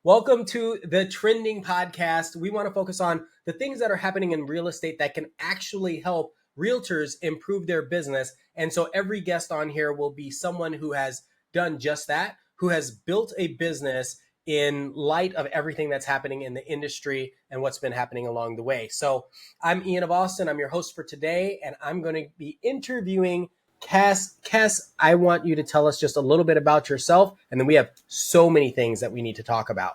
Welcome to the Trending Podcast. We want to focus on the things that are happening in real estate that can actually help realtors improve their business. And so every guest on here will be someone who has done just that, who has built a business in light of everything that's happening in the industry and what's been happening along the way. So I'm Ian of Austin. I'm your host for today, and I'm going to be interviewing Cass, I want you to tell us just a little bit about yourself, and then we have so many things that we need to talk about.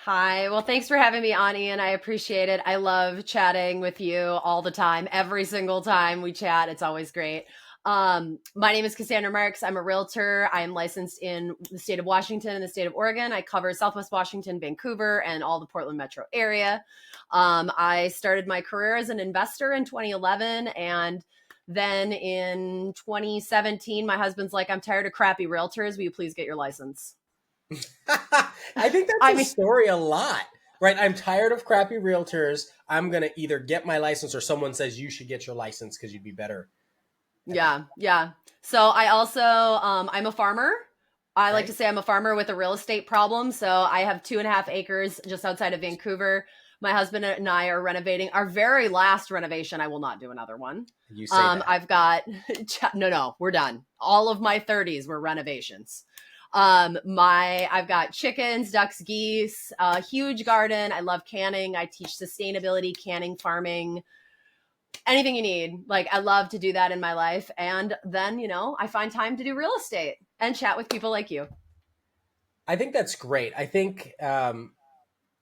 Hi. Well, thanks for having me on, Ian. I appreciate it. I love chatting with you all the time. Every single time we chat, it's always great. My name is Cassandra Marks. I'm a realtor. I am licensed in the state of Washington and the state of Oregon. I cover Southwest Washington, Vancouver, and all the Portland metro area. I started my career as an investor in 2011, and then in 2017, my husband's like, I'm tired of crappy realtors. Will you please get your license? I think that's a story a lot, right? I'm tired of crappy realtors. I'm going to either get my license or someone says you should get your license because you'd be better. Yeah. So I also, I'm a farmer. I like to say I'm a farmer with a real estate problem. So I have 2.5 acres just outside of Vancouver. My husband and I are renovating our very last renovation. I will not do another one. You say that. I've got, no, we're done. All of my 30s were renovations. I've got chickens, ducks, geese, a huge garden. I love canning. I teach sustainability, canning, farming, anything you need. Like, I love to do that in my life. And then, I find time to do real estate and chat with people like you. I think that's great. I think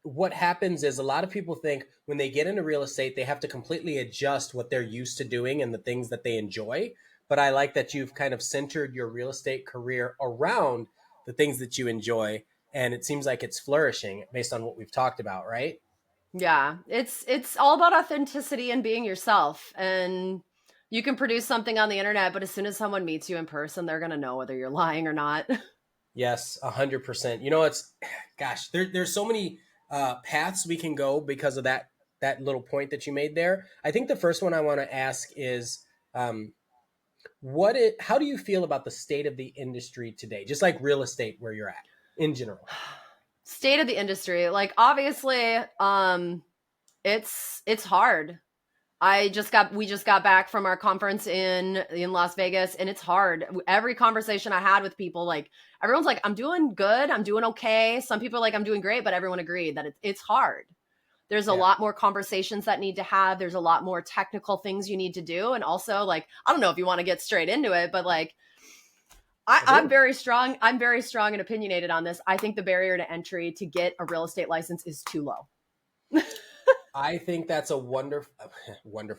what happens is a lot of people think when they get into real estate, they have to completely adjust what they're used to doing and the things that they enjoy. But I like that you've kind of centered your real estate career around the things that you enjoy. And it seems like it's flourishing based on what we've talked about, right? Yeah, it's all about authenticity and being yourself. And you can produce something on the internet, but as soon as someone meets you in person, they're going to know whether you're lying or not. Yes, 100%. You know, there's so many paths we can go because of that little point that you made there. I think the first one I want to ask is, how do you feel about the state of the industry today? Just like real estate, where you're at in general. State of the industry, like, obviously, it's hard. We just got back from our conference in Las Vegas, and it's hard. Every conversation I had with people, like, everyone's like, I'm doing good, I'm doing okay. Some people are like, I'm doing great, but everyone agreed that it's hard. There's a lot more conversations that need to have. There's a lot more technical things you need to do. And also, like, I don't know if you want to get straight into it, but like, I'm very strong. I'm very strong and opinionated on this. I think the barrier to entry to get a real estate license is too low. I think that's a wonderful.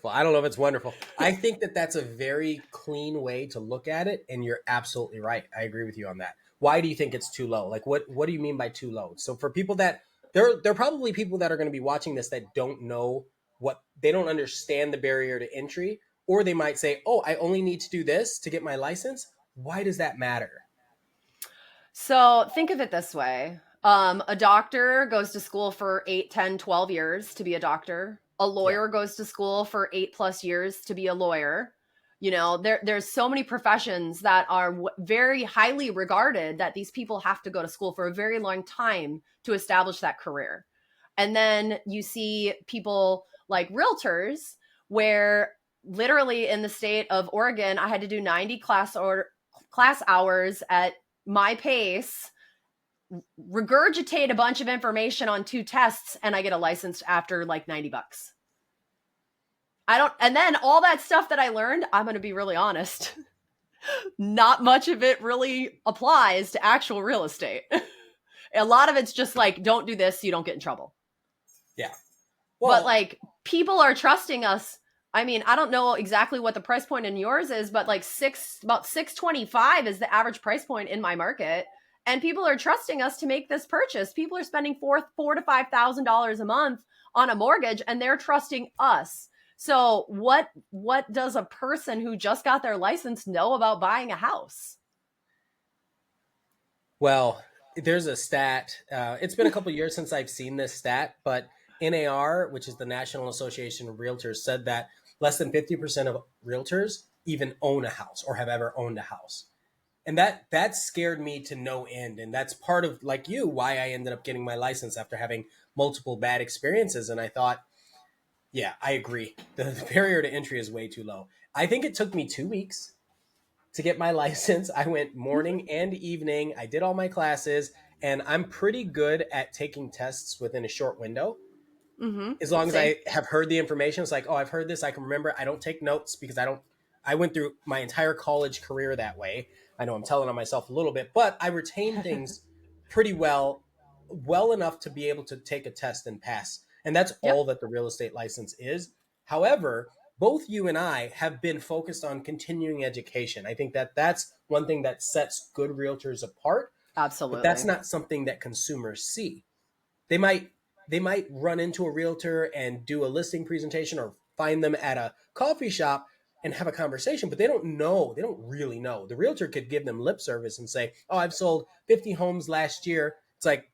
I don't know if it's wonderful. I think that that's a very clean way to look at it. And you're absolutely right. I agree with you on that. Why do you think it's too low? Like, what do you mean by too low? So for people that there are probably people that are going to be watching this that don't know they don't understand the barrier to entry, or they might say, oh, I only need to do this to get my license. Why does that matter? So think of it this way. A doctor goes to school for 8, 10, 12 years to be a doctor. A lawyer goes to school for 8+ years to be a lawyer. There's so many professions that are very highly regarded that these people have to go to school for a very long time to establish that career. And then you see people like realtors, where literally in the state of Oregon, I had to do 90 class hours at my pace, regurgitate a bunch of information on 2 tests, and I get a license after like $90. And then all that stuff that I learned, I'm going to be really honest, not much of it really applies to actual real estate. A lot of it's just like, don't do this so you don't get in trouble. Yeah. Well, but like, people are trusting us. I mean, I don't know exactly what the price point in yours is, but like about $625 is the average price point in my market. And people are trusting us to make this purchase. People are spending $4,000 to $5,000 a month on a mortgage, and they're trusting us. So what does a person who just got their license know about buying a house? Well, there's a stat. It's been a couple of years since I've seen this stat, but NAR, which is the National Association of Realtors, said that less than 50% of realtors even own a house or have ever owned a house. And that scared me to no end. And that's part of, like you, why I ended up getting my license after having multiple bad experiences. And I thought, yeah, I agree. The barrier to entry is way too low. I think it took me 2 weeks to get my license. I went morning and evening. I did all my classes, and I'm pretty good at taking tests within a short window. Mm-hmm. As long as Same. I have heard the information, it's like, oh, I've heard this. I can remember. I don't take notes because I don't. I went through my entire college career that way. I know I'm telling on myself a little bit, but I retain things pretty well enough to be able to take a test and pass. And that's Yep. all that the real estate license is. However, both you and I have been focused on continuing education. I think that that's one thing that sets good realtors apart, but that's Absolutely. not something that consumers see. They might run into a realtor and do a listing presentation or find them at a coffee shop and have a conversation, but they don't really know. The realtor could give them lip service and say, oh, I've sold 50 homes last year. It's like,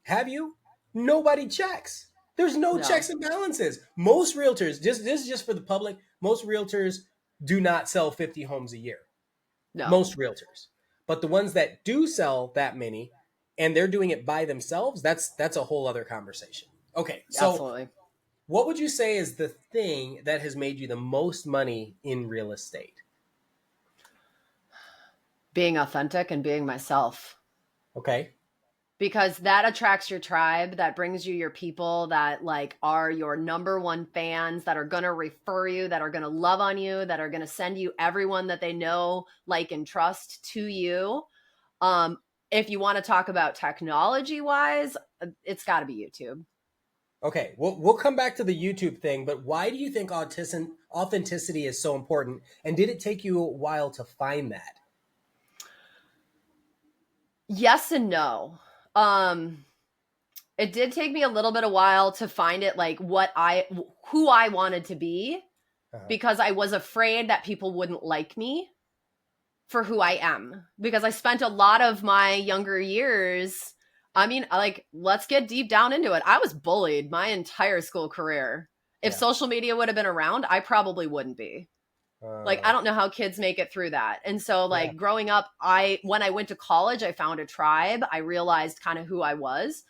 have you? Nobody checks. There's no No. checks and balances. Most realtors, just this is just for the public, most realtors do not sell 50 homes a year. No. Most realtors. But the ones that do sell that many and they're doing it by themselves, that's a whole other conversation. Okay, so Absolutely. what would you say is the thing that has made you the most money in real estate? Being authentic and being myself. Okay. Because that attracts your tribe, that brings you your people that like are your number one fans, that are going to refer you, that are going to love on you, that are going to send you everyone that they know, like, and trust to you. um if you want to talk about technology wise, it's got to be YouTube. Okay, we'll come back to the YouTube thing, but why do you think authenticity is so important? And did it take you a while to find that? Yes and no. um it did take me a little bit of while to find it, like who I wanted to be, Uh-huh. because I was afraid that people wouldn't like me for who I am, because I spent a lot of my younger years. I mean, like, let's get deep down into it. I was bullied my entire school career. If Yeah. social media would have been around, I probably wouldn't be. Like, I Uh, don't know how kids make it through that. And so, yeah. like, growing up, when I went to college, I found a tribe. I realized kind of who I was.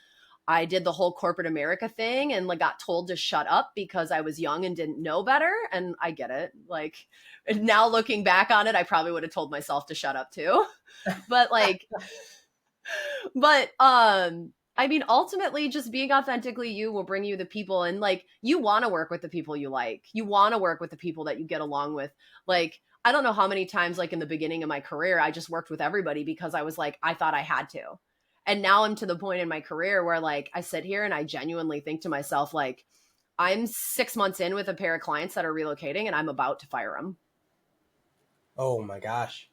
I did the whole corporate America thing and like got told to shut up because I was young and didn't know better. And I get it. Like, now looking back on it, I probably would have told myself to shut up too. But like, I mean, ultimately, just being authentically you will bring you the people, and like, you want to work with the people you like. You want to work with the people that you get along with. Like, I don't know how many times, like in the beginning of my career, I just worked with everybody because I was like, I thought I had to. And now I'm to the point in my career where like I sit here and I genuinely think to myself, like, I'm 6 months in with a pair of clients that are relocating and I'm about to fire them Oh my gosh.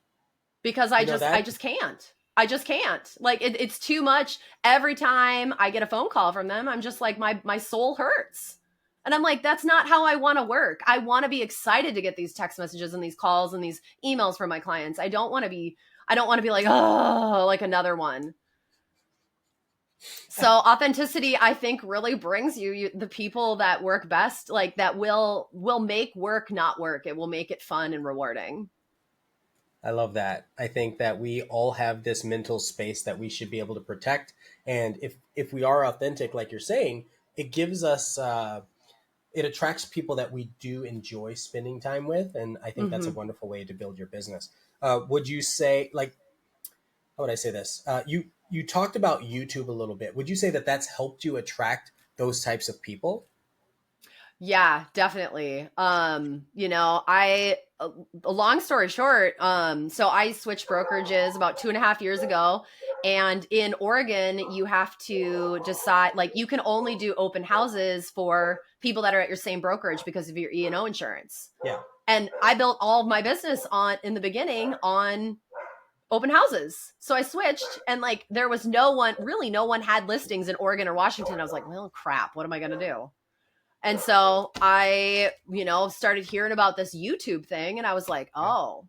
because You know I that just can't. I just can't. Like, it's too much. Every time I get a phone call from them, I'm just like, my soul hurts. And I'm like, that's not how I want to work. I want to be excited to get these text messages and these calls and these emails from my clients. I don't want to be like, oh, like another one. So authenticity, I think, really brings you the people that work best, like that will make work not work. It will make it fun and rewarding. I love that. I think that we all have this mental space that we should be able to protect, and if we are authentic, like you're saying, it gives us it attracts people that we do enjoy spending time with, and I think that's a Mm-hmm. wonderful way to build your business. Would you say, like, how would I say this? You talked about YouTube a little bit. Would you say that that's helped you attract those types of people? Yeah, definitely. A long story short, so I switched brokerages about 2.5 years ago. And in Oregon, you have to decide, like, you can only do open houses for people that are at your same brokerage because of your E&O insurance. Yeah. And I built all of my business in the beginning on open houses. So I switched, and like, there was no one had listings in Oregon or Washington. I was like, well, crap, what am I going to do? And so I, started hearing about this YouTube thing and I was like, Okay. oh.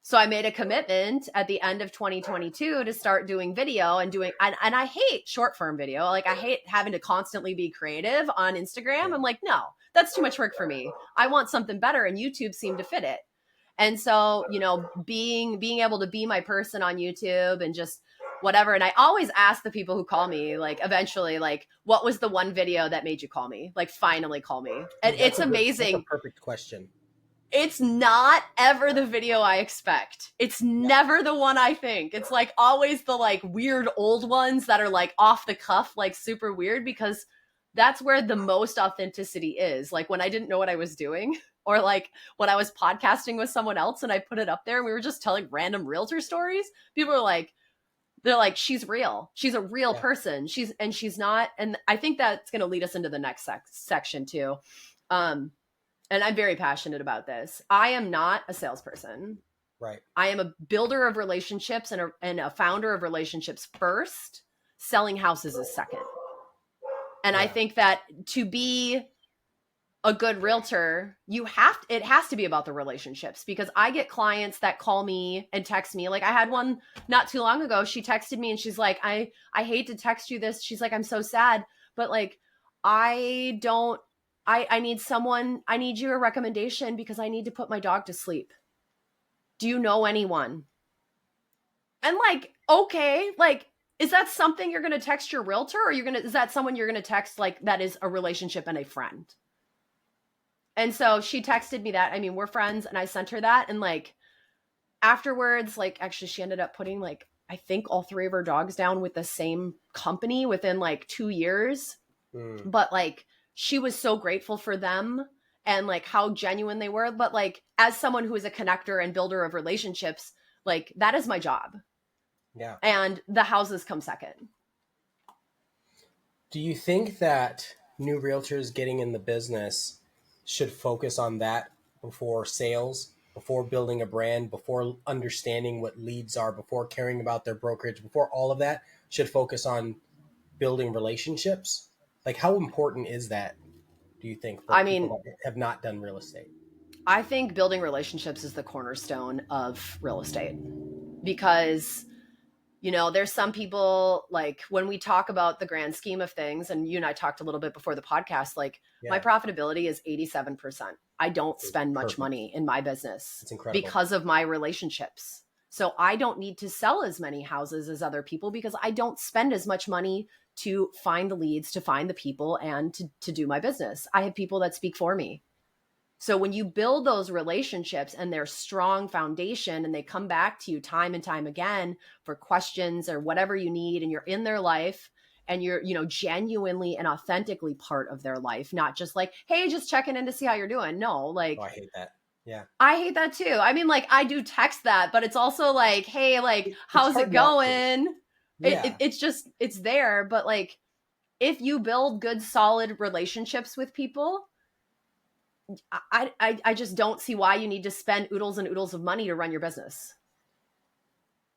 So I made a commitment at the end of 2022 to start doing video and I hate short form video. Like, I hate having to constantly be creative on Instagram. Yeah. I'm like, no, that's too much work for me. I want something better, and YouTube seemed to fit it. And so, being able to be my person on YouTube and just whatever. And I always ask the people who call me, like, eventually, like, what was the one video that made you call me? Like, finally call me. And Ooh, it's that's a amazing. perfect question. It's not ever the video I expect. It's Yeah. never the one I think. It's like always the like weird old ones that are like off the cuff, like super weird, because that's where the most authenticity is. Like when I didn't know what I was doing, or like when I was podcasting with someone else and I put it up there and we were just telling random realtor stories, people are like, they're like, she's real. She's a real Yeah. person. She's not. And I think that's going to lead us into the next section too. And I'm very passionate about this. I am not a salesperson. Right. I am a builder of relationships and a founder of relationships first. Selling houses is second. And I Yeah. think that to be a good realtor, it has to be about the relationships, because I get clients that call me and text me. Like I had one not too long ago. She texted me and she's like, I hate to text you this. She's like, I'm so sad, but like I don't I need you a recommendation because I need to put my dog to sleep. Do you know anyone? And like, okay, like is that something you're going to text your realtor, or is that someone you're going to text like that is a relationship and a friend? And so she texted me that. I mean, we're friends, and I sent her that. And like afterwards, like actually she ended up putting like, I think all three of her dogs down with the same company within like 2 years. Mm. But like she was so grateful for them and like how genuine they were. But like as someone who is a connector and builder of relationships, like that is my job. Yeah. And the houses come second. Do you think that new realtors getting in the business should focus on that before sales, before building a brand, before understanding what leads are, before caring about their brokerage, before all of that, should focus on building relationships? Like, how important is that, do you think, for I people mean, that have not done real estate? I think building relationships is the cornerstone of real estate, because there's some people, like when we talk about the grand scheme of things, and you and I talked a little bit before the podcast, like my Yeah, profitability is 87%. I don't it's spend much perfect. money in my business It's incredible. because of my relationships. So I don't need to sell as many houses as other people because I don't spend as much money to find the leads, to find the people, and to do my business. I have people that speak for me. So when you build those relationships and they're strong foundation and they come back to you time and time again for questions or whatever you need, and you're in their life and you're, genuinely and authentically part of their life, not just like, hey, just checking in to see how you're doing. No, Oh, like I hate that. Yeah. I hate that too. I mean, like I do text that, but it's also like, hey, like, It's how's it hard not to. going? Yeah. It's just, it's there. But like, if you build good, solid relationships with people, I just don't see why you need to spend oodles and oodles of money to run your business.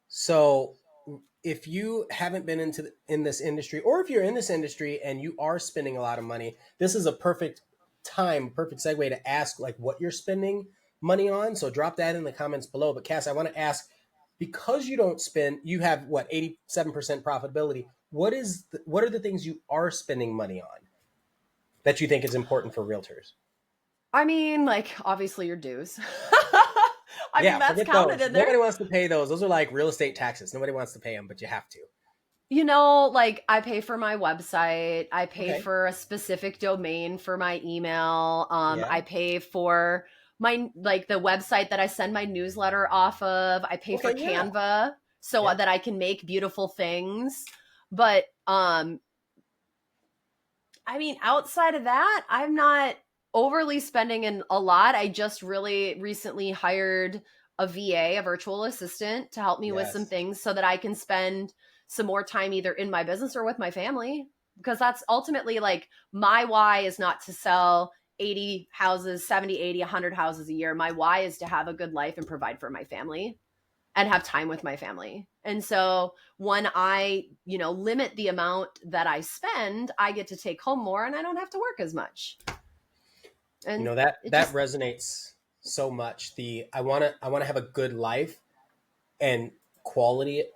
So if you haven't been in this industry, or if you're in this industry and you are spending a lot of money, this is a perfect segue to ask like what you're spending money on. So drop that in the comments below. But Cass, I want to ask, because you don't spend, you have what, 87% profitability. What are the things you are spending money on that you think is important for realtors? I mean, like, obviously your dues. I mean, Yeah, that's forget counted those. in there. Nobody wants to pay those. Those are like real estate taxes. Nobody wants to pay them, but you have to. Like I pay for my website. I pay Okay. for a specific domain for my email. Yeah. I pay for my, like the website that I send my newsletter off of. I pay for Okay. Yeah. Canva so Yeah. that I can make beautiful things. But I mean, outside of that, I'm not overly spending in a lot. I just really recently hired a VA, a virtual assistant, to help me with some Yes. things so that I can spend some more time either in my business or with my family. Because that's ultimately like my why is not to sell 80 houses, 70, 80, 100 houses a year. My why is to have a good life and provide for my family and have time with my family. And so when I, limit the amount that I spend, I get to take home more and I don't have to work as much. And That it that just, resonates so much. The I want to have a good life and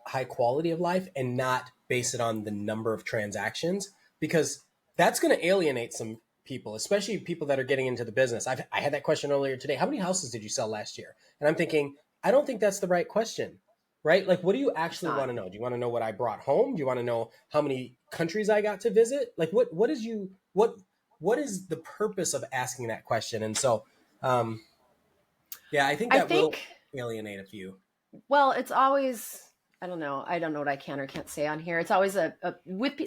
high quality of life, and not base it on the number of transactions, because that's going to alienate some people, especially people that are getting into the business. I had that question earlier today. How many houses did you sell last year? And I'm thinking, I don't think that's the right question, right? Like, what do you It's actually want not. to know? Do you want to know what I brought home? Do you want to know how many countries I got to visit? Like, what is the purpose of asking that question? And so, um, yeah, I think I that will think, alienate a few. well, it's always, I don't know. I don't know what I can or can't say on here. It's always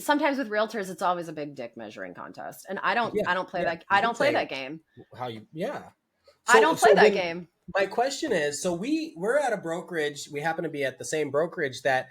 sometimes with realtors, it's always a big dick measuring contest. And Yeah, I don't play yeah, that. you I can don't play say that game. how you, yeah. I So don't play that then game. my question is, so we're at a brokerage. We happen to be at the same brokerage that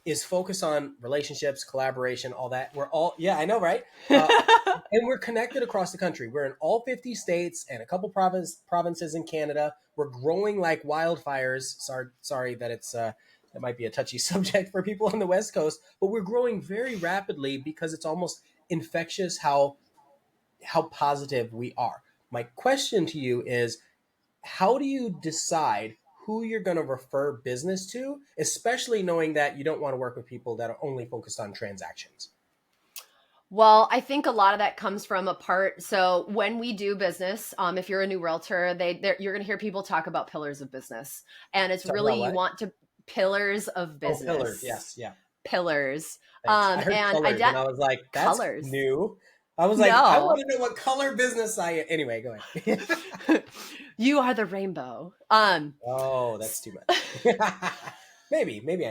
is focused on relationships, collaboration, all that. We're all, yeah, I know, right? And we're connected across the country. We're in all 50 states and a couple provinces in Canada. We're growing like wildfires. Sorry that it's that might be a touchy subject for people on the West Coast, but we're growing very rapidly because it's almost infectious how positive we are. My question to you is, how do you decide who you're going to refer business to, especially knowing that you don't want to work with people that are only focused on transactions? Well, I think a lot of that comes from a part. So when we do business, if you're a new realtor, you're going to hear people talk about pillars of business, and it's Talk really about you what? want to pillars of Oh, pillars. business, Yes, yeah. pillars, Thanks. I heard and colors, and I was like, "That's colors. new." I was like, "I want No, to know what color business I." Anyway, go ahead. you are the rainbow. Oh, that's too much. Maybe I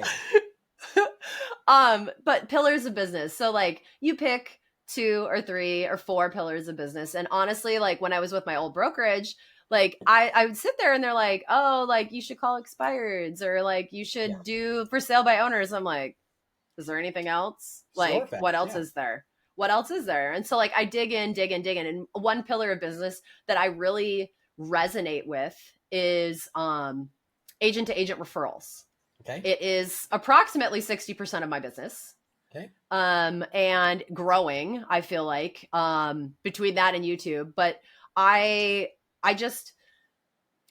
am. But pillars of business. So like you pick two or three or four pillars of business. And honestly, like when I was with my old brokerage, like I would sit there and they're like, oh, like you should call expireds or like you Yeah, should do for sale by owners. I'm like, is there anything else? store Like, what fest. else Yeah, is there? What else is there? And so like I dig in, dig in, dig in. And one pillar of business that I really resonate with is agent to agent referrals. okay, It is approximately 60% of my business. okay, And growing, I feel like, between that and YouTube. But I I just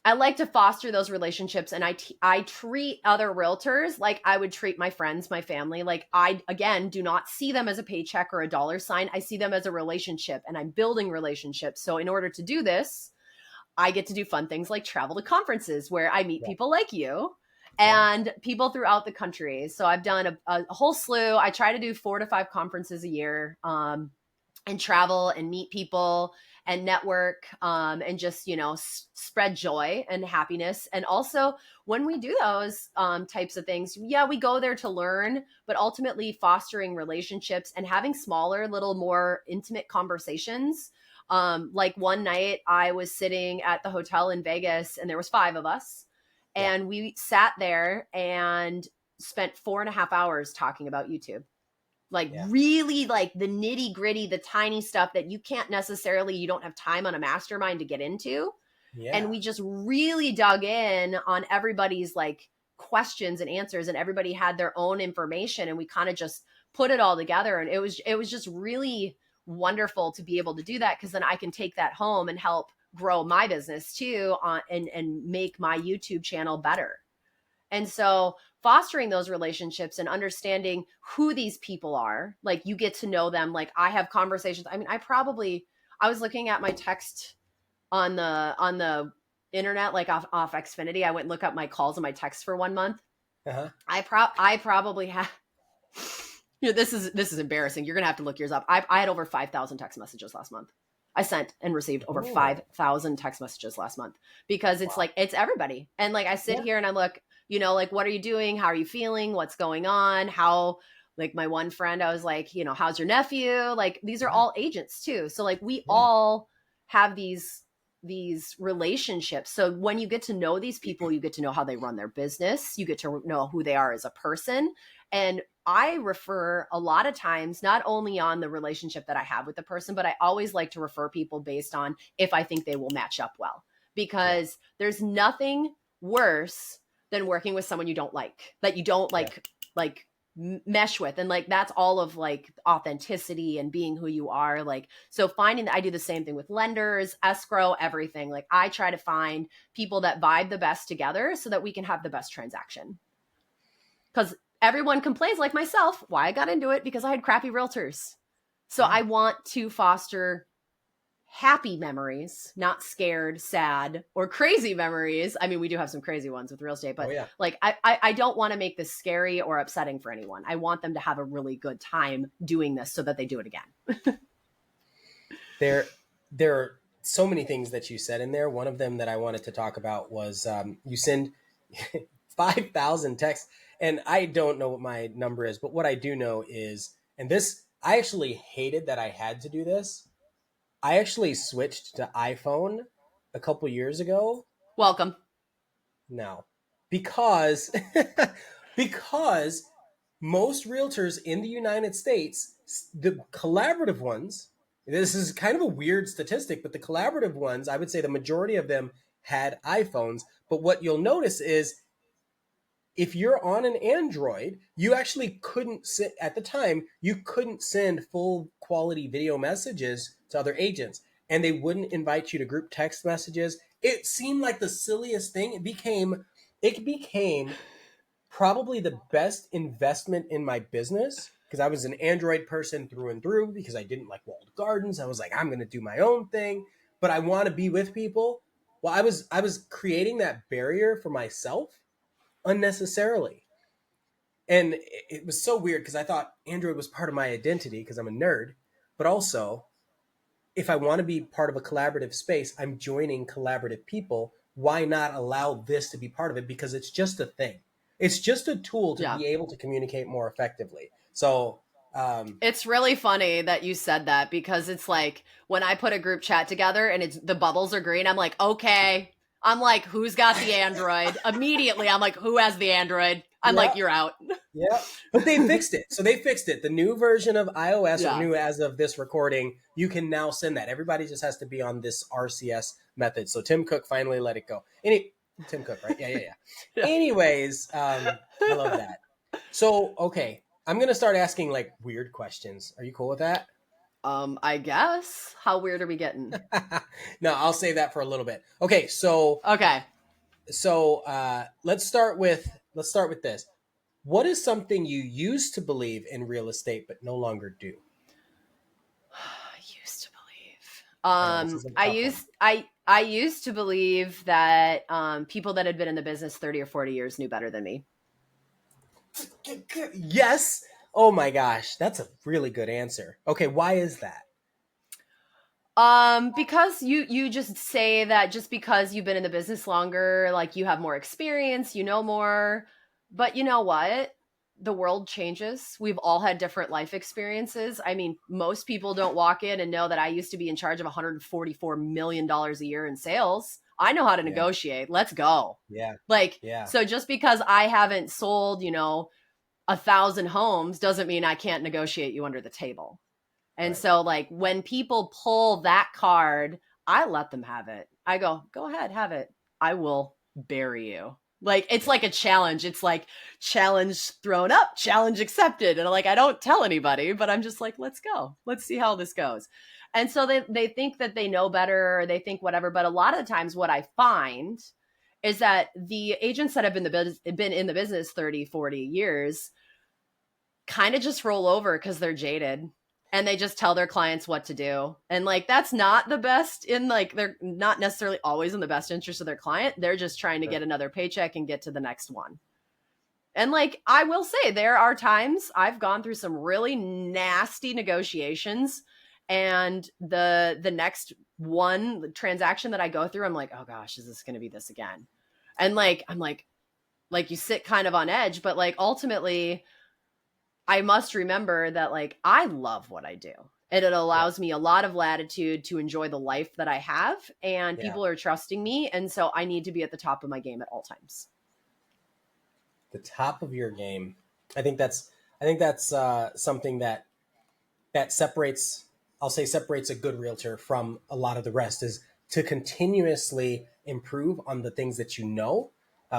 I like to foster those relationships, and I treat other realtors like I would treat my friends, my family. Like I again do not see them as a paycheck or a dollar sign. I see them as a relationship, and I'm building relationships. So in order to do this, I get to do fun things like travel to conferences where I meet yeah, people like you yeah, and people throughout the country. So I've done a whole slew. I try to do 4 to 5 conferences a year, and travel and meet people and network, and just, spread joy and happiness. And also, when we do those types of things, yeah, we go there to learn, but ultimately fostering relationships and having smaller, little more intimate conversations. Like one night I was sitting at the hotel in Vegas and there was 5 of us, yeah, and we sat there and spent 4.5 hours talking about YouTube. Like yeah, really like the nitty gritty, the tiny stuff that you don't have time on a mastermind to get into. And yeah, we just really dug in on everybody's like questions and answers, and everybody had their own information, and we kind of just put it all together. And it was just really wonderful to be able to do that, because then I can take that home and help grow my business too, and make my YouTube channel better. And so fostering those relationships and understanding who these people are, like you get to know them. Like I have conversations. I mean, I was looking at my text on the internet, like off Xfinity. I went and look up my calls and my texts for 1 month. uh-huh. I probably have. This is embarrassing. You're gonna have to look yours up. I had over 5,000 text messages last month. I sent and received over Oh, 5,000 text messages last month, because it's wow. like it's everybody. And like I sit Yeah, here and I look, like what are you doing? How are you feeling? What's going on? How, like my one friend, I was like, how's your nephew? Like these are yeah, all agents too. So like we yeah, all have these relationships. So when you get to know these people, you get to know how they run their business. You get to know who they are as a person. And I refer a lot of times, not only on the relationship that I have with the person, but I always like to refer people based on if I think they will match up well. yeah, Because there's nothing worse than working with someone you don't like, that you don't yeah. like mesh with. And like that's all of like authenticity and being who you are. Like, so finding that, I do the same thing with lenders, escrow, everything. Like I try to find people that vibe the best together so that we can have the best transaction. Because everyone complains, like myself, why I got into it, because I had crappy realtors. So Yeah. I want to foster happy memories, not scared, sad, or crazy memories. I mean, we do have some crazy ones with real estate, Oh but yeah. like I don't want to make this scary or upsetting for anyone. I want them to have a really good time doing this so that they do it again. There are so many things that you said in there. One of them that I wanted to talk about was you send 5,000 texts, and I don't know what my number is, but what I do know is, and this I actually hated that I had to do this. I actually switched to iPhone a couple years ago Welcome. now because because most realtors in the United States, the collaborative ones, this is kind of a weird statistic, but the collaborative ones, I would say the majority of them had iPhones. But what you'll notice is if you're on an Android, you actually couldn't at the time, you couldn't send full quality video messages to other agents, and they wouldn't invite you to group text messages. It seemed like the silliest thing. It became probably the best investment in my business because I was an Android person through and through because I didn't like walled gardens. I was like, I'm going to do my own thing, but I want to be with people. Well, I was creating that barrier for myself unnecessarily. And it was so weird because I thought Android was part of my identity because I'm a nerd, but also if I want to be part of a collaborative space, I'm joining collaborative people. Why not allow this to be part of it? Because it's just a thing. It's just a tool to Yeah. be able to communicate more effectively. So, It's really funny that you said that because it's like when I put a group chat together and it's the bubbles are green, I'm like, okay. I'm like, who's got the Android? Immediately, I'm like, who has the Android? I'm yeah, like, you're out. yeah. But they fixed it. So they fixed it. The new version of iOS, or Yeah. new as of this recording, you can now send that. Everybody just has to be on this RCS method. So Tim Cook finally let it go. Tim Cook, right? Yeah, yeah, yeah. Yeah. Anyways, I love that. So, okay, I'm gonna start asking like weird questions. Are you cool with that? I guess. How weird are we getting? No, I'll save that for a little bit. Okay, so Okay. let's start with this. What is something you used to believe in real estate but no longer do? I used to believe. I know this is a I tough one. used I used to believe that people that had been in the business 30 or 40 years knew better than me. Yes. Oh my gosh, that's a really good answer. Okay, why is that? Because you just say that just because you've been in the business longer, like you have more experience, you know more. But you know what? The world changes. We've all had different life experiences. I mean, most people don't walk in and know that I used to be in charge of $144 million a year in sales. I know how to Yeah, negotiate. Let's go. yeah, Like, yeah. so just because I haven't sold, 1,000 homes doesn't mean I can't negotiate you under the table. And Right. so, like, when people pull that card, I let them have it. I go ahead, have it. I will bury you. Like, it's Yeah. like a challenge. It's like challenge thrown up, challenge accepted. And like, I don't tell anybody, but I'm just like, let's go. Let's see how this goes. And so they think that they know better or they think whatever. But a lot of the times, what I find is that the agents that have been in the business 30, 40 years kind of just roll over because they're jaded and they just tell their clients what to do. And like that's not the best in like they're not necessarily always in the best interest of their client. They're just trying to Sure. get another paycheck and get to the next one. And like I will say there are times I've gone through some really nasty negotiations and the next one transaction that I go through I'm like, "Oh gosh, is this going to be this again?" And like I'm like you sit kind of on edge, but like ultimately I must remember that like I love what I do. And it Yeah. allows me a lot of latitude to enjoy the life that I have and Yeah. people are trusting me and so I need to be at the top of my game at all times. The top of your game. I think that's something that separates. I'll say separates a good realtor from a lot of the rest is to continuously improve on the things that you know,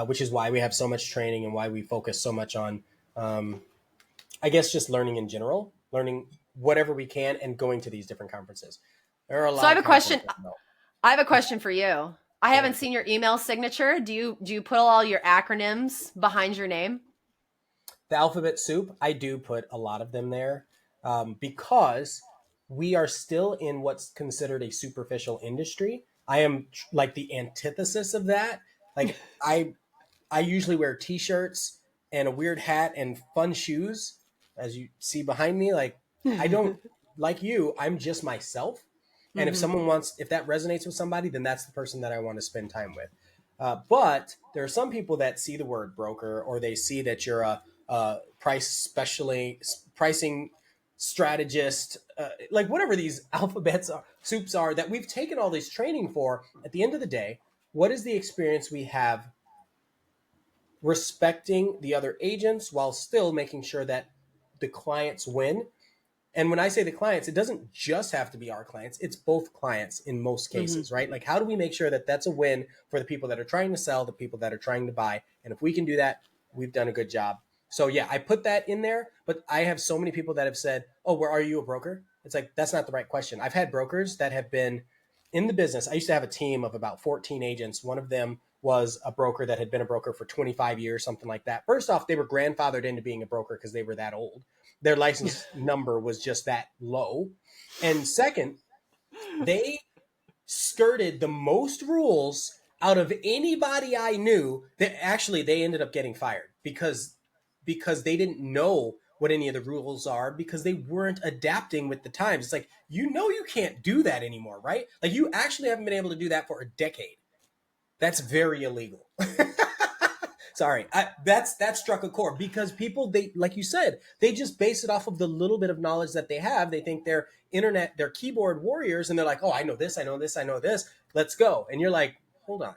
which is why we have so much training and why we focus so much on, um, I guess, just learning in general, learning whatever we can, and going to these different conferences. There are a So I lot have of a question. conferences. No, I have a question for you. I go haven't ahead. seen your email signature. Do you put all your acronyms behind your name? The alphabet soup, I do put a lot of them there because we are still in what's considered a superficial industry. I am like the antithesis of that. Like I usually wear t-shirts and a weird hat and fun shoes, as you see behind me. Like I don't like you. I'm just myself. And Hmm. if that resonates with somebody, then that's the person that I want to spend time with. But there are some people that see the word broker, or they see that you're a pricing strategist, like whatever these alphabets are, soups are that we've taken all this training for. At the end of the day, what is the experience we have respecting the other agents while still making sure that the clients win? And when I say the clients, it doesn't just have to be our clients. It's both clients in most Hmm. cases, right? Like, how do we make sure that that's a win for the people that are trying to sell, the people that are trying to buy? And if we can do that, we've done a good job. So, yeah, I put that in there, but I have so many people that have said, oh, where are you a broker? It's like, that's not the right question. I've had brokers that have been in the business. I used to have a team of about 14 agents. One of them was a broker that had been a broker for 25 years, something like that. First off, they were grandfathered into being a broker because they were that old. Their license number was just that low. And second, they skirted the most rules out of anybody I knew that actually they ended up getting fired because they didn't know what any of the rules are because they weren't adapting with the times. It's like, you can't do that anymore, right? Like you actually haven't been able to do that for a decade. That's very illegal. Sorry, that struck a chord because people, they, like you said, they just base it off of the little bit of knowledge that they have. They think they're keyboard warriors, and they're like, oh, I know this, I know this, I know this. Let's go. And you're like, hold on,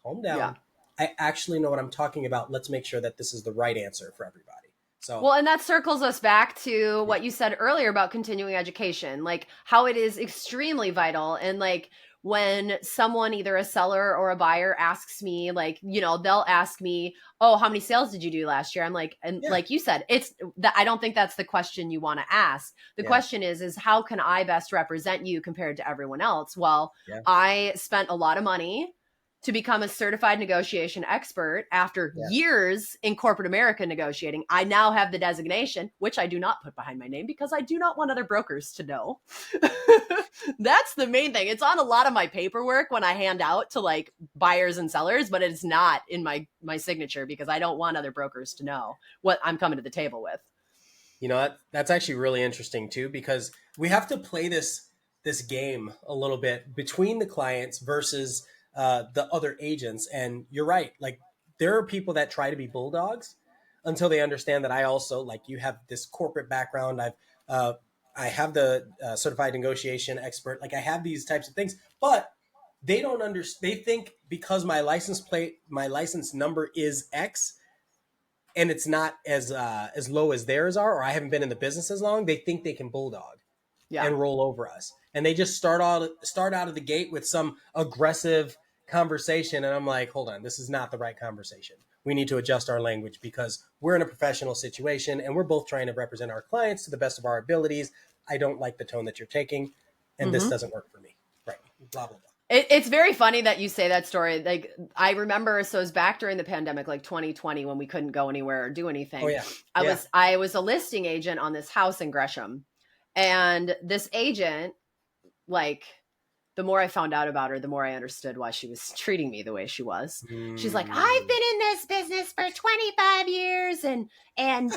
calm Yeah. down. I actually know what I'm talking about. Let's make sure that this is the right answer for everybody. So Well, and that circles us back to what you said earlier about continuing education, like how it is extremely vital. And like when someone, either a seller or a buyer, asks me, like, they'll ask me, oh, how many sales did you do last year? I'm like, and yeah, like you said, it's that I don't think that's the question you want to ask. The yeah, question is how can I best represent you compared to everyone else? Well, yeah, I spent a lot of money to become a certified negotiation expert after yeah. years in corporate America negotiating. I now have the designation, which I do not put behind my name because I do not want other brokers to know. That's the main thing. It's on a lot of my paperwork when I hand out to like buyers and sellers, but it's not in my signature because I don't want other brokers to know what I'm coming to the table with. That's actually really interesting too because we have to play this game a little bit between the clients versus the other agents. And you're right, like there are people that try to be bulldogs until they understand that I also, like, you have this corporate background. Uh, I have the certified negotiation expert. Like I have these types of things, but they don't understand. They think because my license number is X, and it's not as low as theirs are, or I haven't been in the business as long, they think they can bulldog Yeah. and roll over us. And they just start out of the gate with some aggressive conversation, and I'm like, hold on, this is not the right conversation. We need to adjust our language because we're in a professional situation and we're both trying to represent our clients to the best of our abilities. I don't like the tone that you're taking, and this Mm-hmm. doesn't work for me. Right. Blah blah blah. It's very funny that you say that story. Like I remember, so it was back during the pandemic, like 2020, when we couldn't go anywhere or do Oh anything. yeah. I Yeah. was I was a listing agent on this house in Gresham, and this agent, like, the more I found out about her, the more I understood why she was treating me the way she was. She's like, I've Mm, been in this business for 25 years, and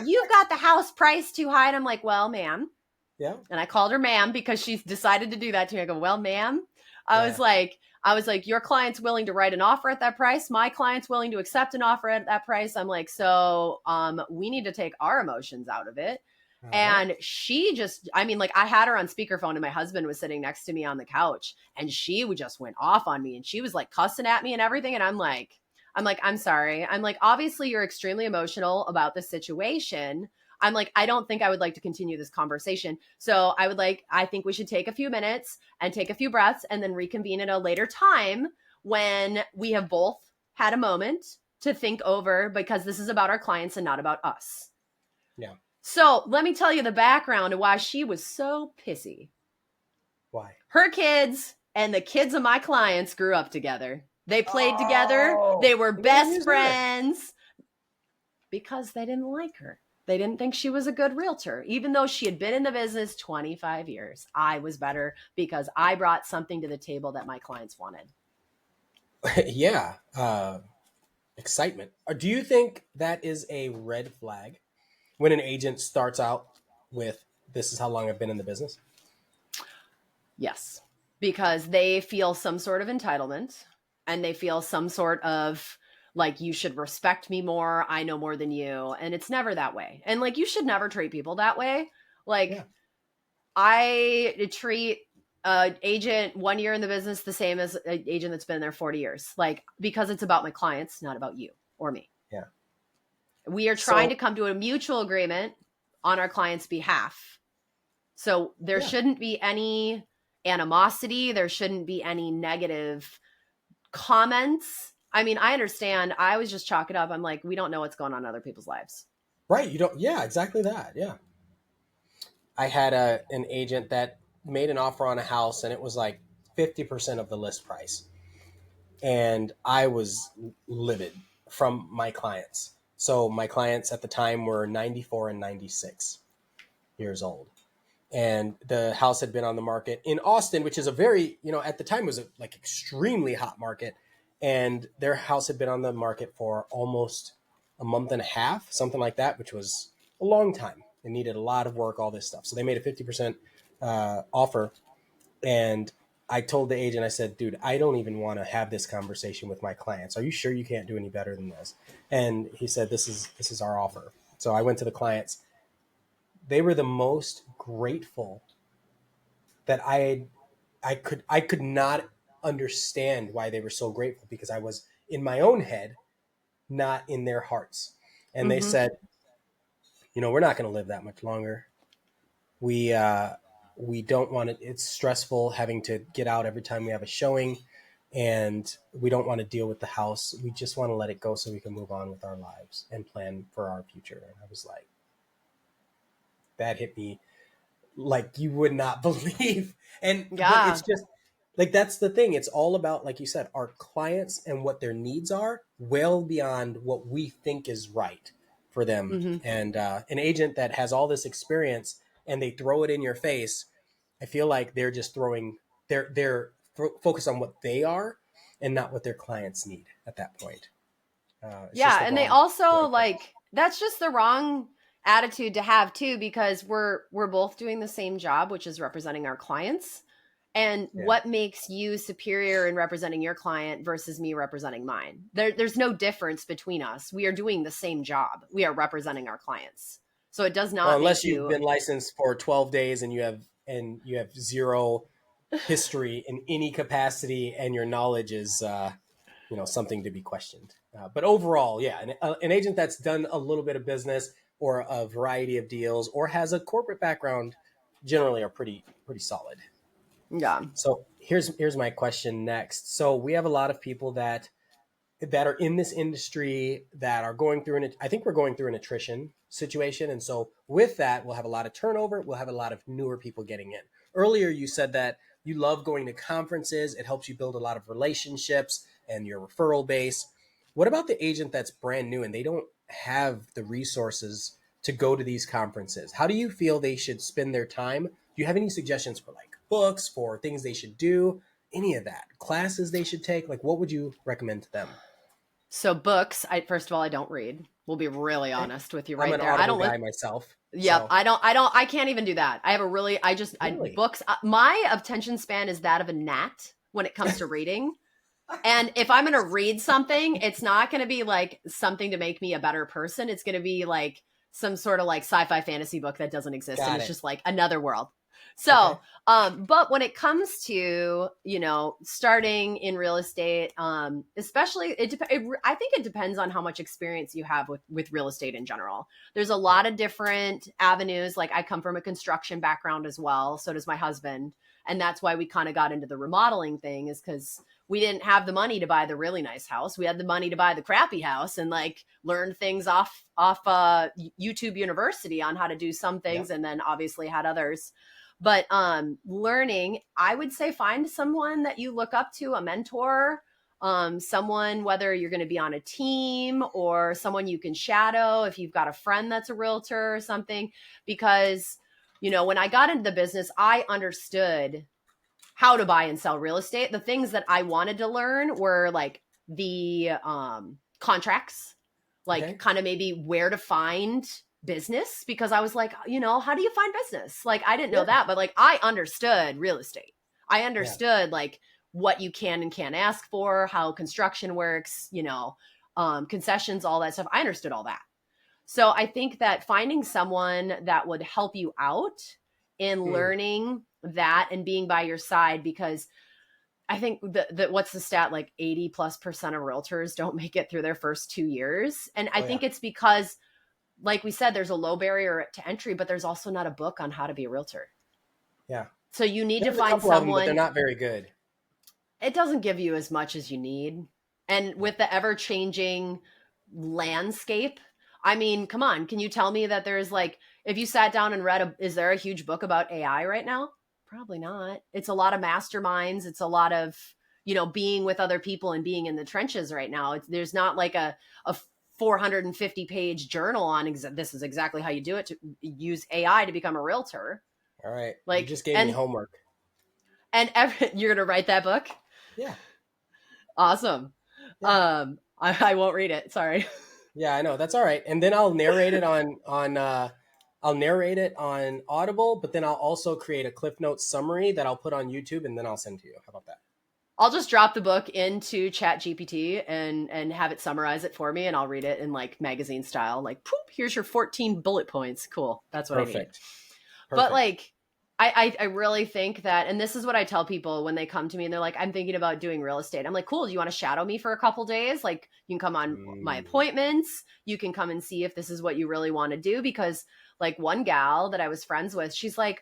you've got the house price too high. And I'm like, well, ma'am. yeah. And I called her ma'am because she's decided to do that to me. I go, well, ma'am. I was Yeah. like, I was like, your client's willing to write an offer at that price. My client's willing to accept an offer at that price. I'm like, so we need to take our emotions out of it. Uh-huh. And she just, I mean, like I had her on speakerphone and my husband was sitting next to me on the couch and she just went off on me and she was like cussing at me and everything. And I'm sorry. I'm like, obviously you're extremely emotional about the situation. I'm like, I don't think I would like to continue this conversation. So I think we should take a few minutes and take a few breaths and then reconvene at a later time when we have both had a moment to think over, because this is about our clients and not about us. Yeah. So let me tell you the background of why she was so pissy. Why? Her kids and the kids of my clients grew up together. They played together. Oh, They were and then best use her. friends because they didn't like her. They didn't think she was a good realtor, even though she had been in the business 25 years. I was better because I brought something to the table that my clients wanted. Yeah. Excitement. Do you think that is a red flag when an agent starts out with, this is how long I've been in the business? Yes, because they feel some sort of entitlement and they feel some sort of like, you should respect me more. I know more than you. And it's never that way. And like, you should never treat people that way. Yeah. Like, I treat an agent 1 year in the business the same as an agent that's been there 40 years. Like, because it's about my clients, not about you or me. Yeah. We are trying to So, come to a mutual agreement on our client's behalf. So there yeah. shouldn't be any animosity. There shouldn't be any negative comments. I mean, I understand. I was just chalk it up. I'm like, we don't know what's going on in other people's lives. Right. You don't, yeah, exactly that. Yeah. I had an agent that made an offer on a house and it was like 50% of the list price. And I was livid from my clients. So my clients at the time were 94 and 96 years old. And the house had been on the market in Austin, which is a very, at the time was a like extremely hot market. And their house had been on the market for almost a month and a half, something like that, which was a long time. It needed a lot of work, all this stuff. So they made a 50% offer. And I told the agent, I said, dude, I don't even want to have this conversation with my clients. Are you sure you can't do any better than this? And he said, this is our offer. So I went to the clients. They were the most grateful that I could not understand why they were so grateful, because I was in my own head, not in their hearts. And they Mm-hmm. said, we're not going to live that much longer. We we don't want it. It's stressful having to get out every time we have a showing, and we don't want to deal with the house. We just want to let it go so we can move on with our lives and plan for our future. And I was like, that hit me like you would not believe. But it's Yeah. just like, that's the thing. It's all about, like you said, our clients and what their needs are, well beyond what we think is right for them. Mm-hmm. And an agent that has all this experience and they throw it in your face, I feel like they're just throwing, they're focused on what they are and not what their clients need at that point. It's just Yeah, the and they wrong way also to go. like, that's just the wrong attitude to have too, because we're both doing the same job, which is representing our clients. And Yeah. what makes you superior in representing your client versus me representing mine? There's no difference between us. We are doing the same job. We are representing our clients. So it does Well, not make unless you've you, been licensed for 12 days and you have zero history in any capacity, and your knowledge is something to be questioned. But overall, yeah, an agent that's done a little bit of business or a variety of deals or has a corporate background generally are pretty solid. yeah. So here's my question next. So we have a lot of people that are in this industry that are going through I think we're going through an attrition situation. And so with that, we'll have a lot of turnover. We'll have a lot of newer people getting in. Earlier, you said that you love going to conferences. It helps you build a lot of relationships and your referral base. What about the agent that's brand new and they don't have the resources to go to these conferences? How do you feel they should spend their time? Do you have any suggestions for like books, for things they should do, any of that, classes they should take? Like, what would you recommend to them? So books, I first of all, I don't read. We'll be really Okay. honest with you I'm right an there. I Audible don't guy li- myself. Yep, So I can't even do that. I have a really, I really, books. My attention span is that of a gnat when it comes to reading. And if I'm going to read something, it's not going to be like something to make me a better person. It's going to be like some sort of like sci-fi fantasy book that doesn't exist, and got it's it. just like another world. Okay. So, but when it comes to, starting in real estate, especially I think it depends on how much experience you have with real estate in general. There's a Yeah. lot of different avenues. Like, I come from a construction background as well. So does my husband. And that's why we kind of got into the remodeling thing, is because we didn't have the money to buy the really nice house. We had the money to buy the crappy house, and like learned things off YouTube University on how to do some things, Yep. and then obviously had others. But learning, I would say find someone that you look up to, a mentor. someone, whether you're going to be on a team or someone you can shadow if you've got a friend that's a realtor or something. Because, when I got into the business, I understood how to buy and sell real estate. The things that I wanted to learn were like the contracts, like kind of maybe where to find business, because I was like, how do you find business? Like, I didn't know that, but like I understood real estate. I understood like what you can and can't ask for, how construction works, concessions, all that stuff. I understood all that. So I think that finding someone that would help you out in learning that and being by your side, because I think that what's the stat, like 80+% of realtors don't make it through their first 2 years. And I think it's because, like we said, there's a low barrier to entry, but there's also not a book on how to be a realtor. Yeah. So you need to There's a find couple of them, but someone. they're not very good. It doesn't give you as much as you need. And with the ever changing landscape, I mean, come on, can you tell me that there's like, if you sat down and read is there a huge book about AI right now? Probably not. It's a lot of masterminds. It's a lot of, being with other people and being in the trenches right now. There's not like a 450-page journal on this is exactly how you do it to use AI to become a realtor. All right. Like, you just gave me homework. And you're going to write that book? Yeah. Awesome. Yeah. I won't read it. Sorry. Yeah, I know. That's all right. And then I'll narrate it on Audible, but then I'll also create a Cliff Notes summary that I'll put on YouTube, and then I'll send to you. How about that? I'll just drop the book into ChatGPT and have it summarize it for me, and I'll read it in like magazine style. Like, poop, here's your 14 bullet points. Cool. That's what I need. Perfect. But like, I really think that, and this is what I tell people when they come to me and they're like, I'm thinking about doing real estate. I'm like, cool. Do you want to shadow me for a couple days? Like, you can come on my appointments. You can come and see if this is what you really want to do. Because like one gal that I was friends with, she's like,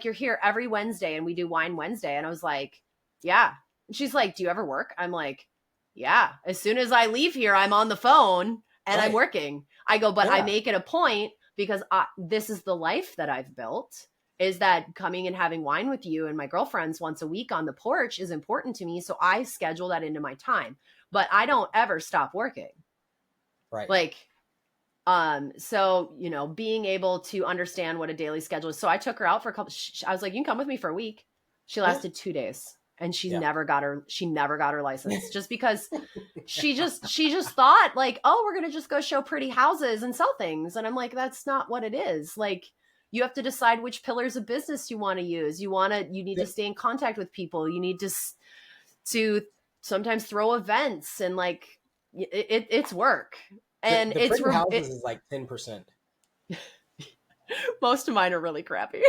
you're here every Wednesday and we do Wine Wednesday. And I was like, yeah. And she's like, do you ever work? I'm like, yeah. As soon as I leave here, I'm on the phone and I'm working. I go, but I make it a point because this is the life that I've built. Is that coming and having wine with you and my girlfriends once a week on the porch is important to me. So I schedule that into my time, but I don't ever stop working. Right. Like, so, being able to understand what a daily schedule is. So I took her out for a couple, I was like, you can come with me for a week. She lasted 2 days and she never got her license just because she just thought like, oh, we're going to just go show pretty houses and sell things. And I'm like, that's not what it is. Like, you have to decide which pillars of business you want to use. You need to stay in contact with people. You need to sometimes throw events and like it's work. And the pretty houses is like 10%. Most of mine are really crappy.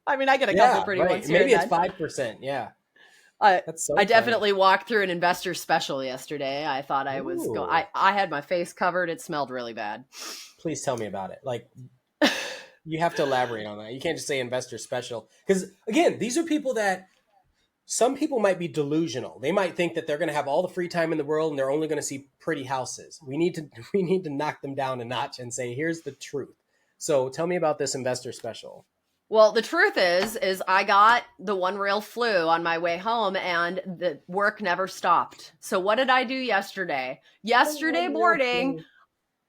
I mean, I get a couple pretty ones here. Maybe it's 5%. Yeah. That's so I definitely walked through an investor special yesterday. I thought I was I had my face covered. It smelled really bad. Please tell me about it. Like, you have to elaborate on that. You can't just say investor special. Because, again, these are people that some people might be delusional. They might think that they're going to have all the free time in the world and they're only going to see pretty houses. We need to knock them down a notch and say, here's the truth. So tell me about this investor special. Well, the truth is I got the one real flu on my way home and the work never stopped. So what did I do yesterday? Yesterday morning,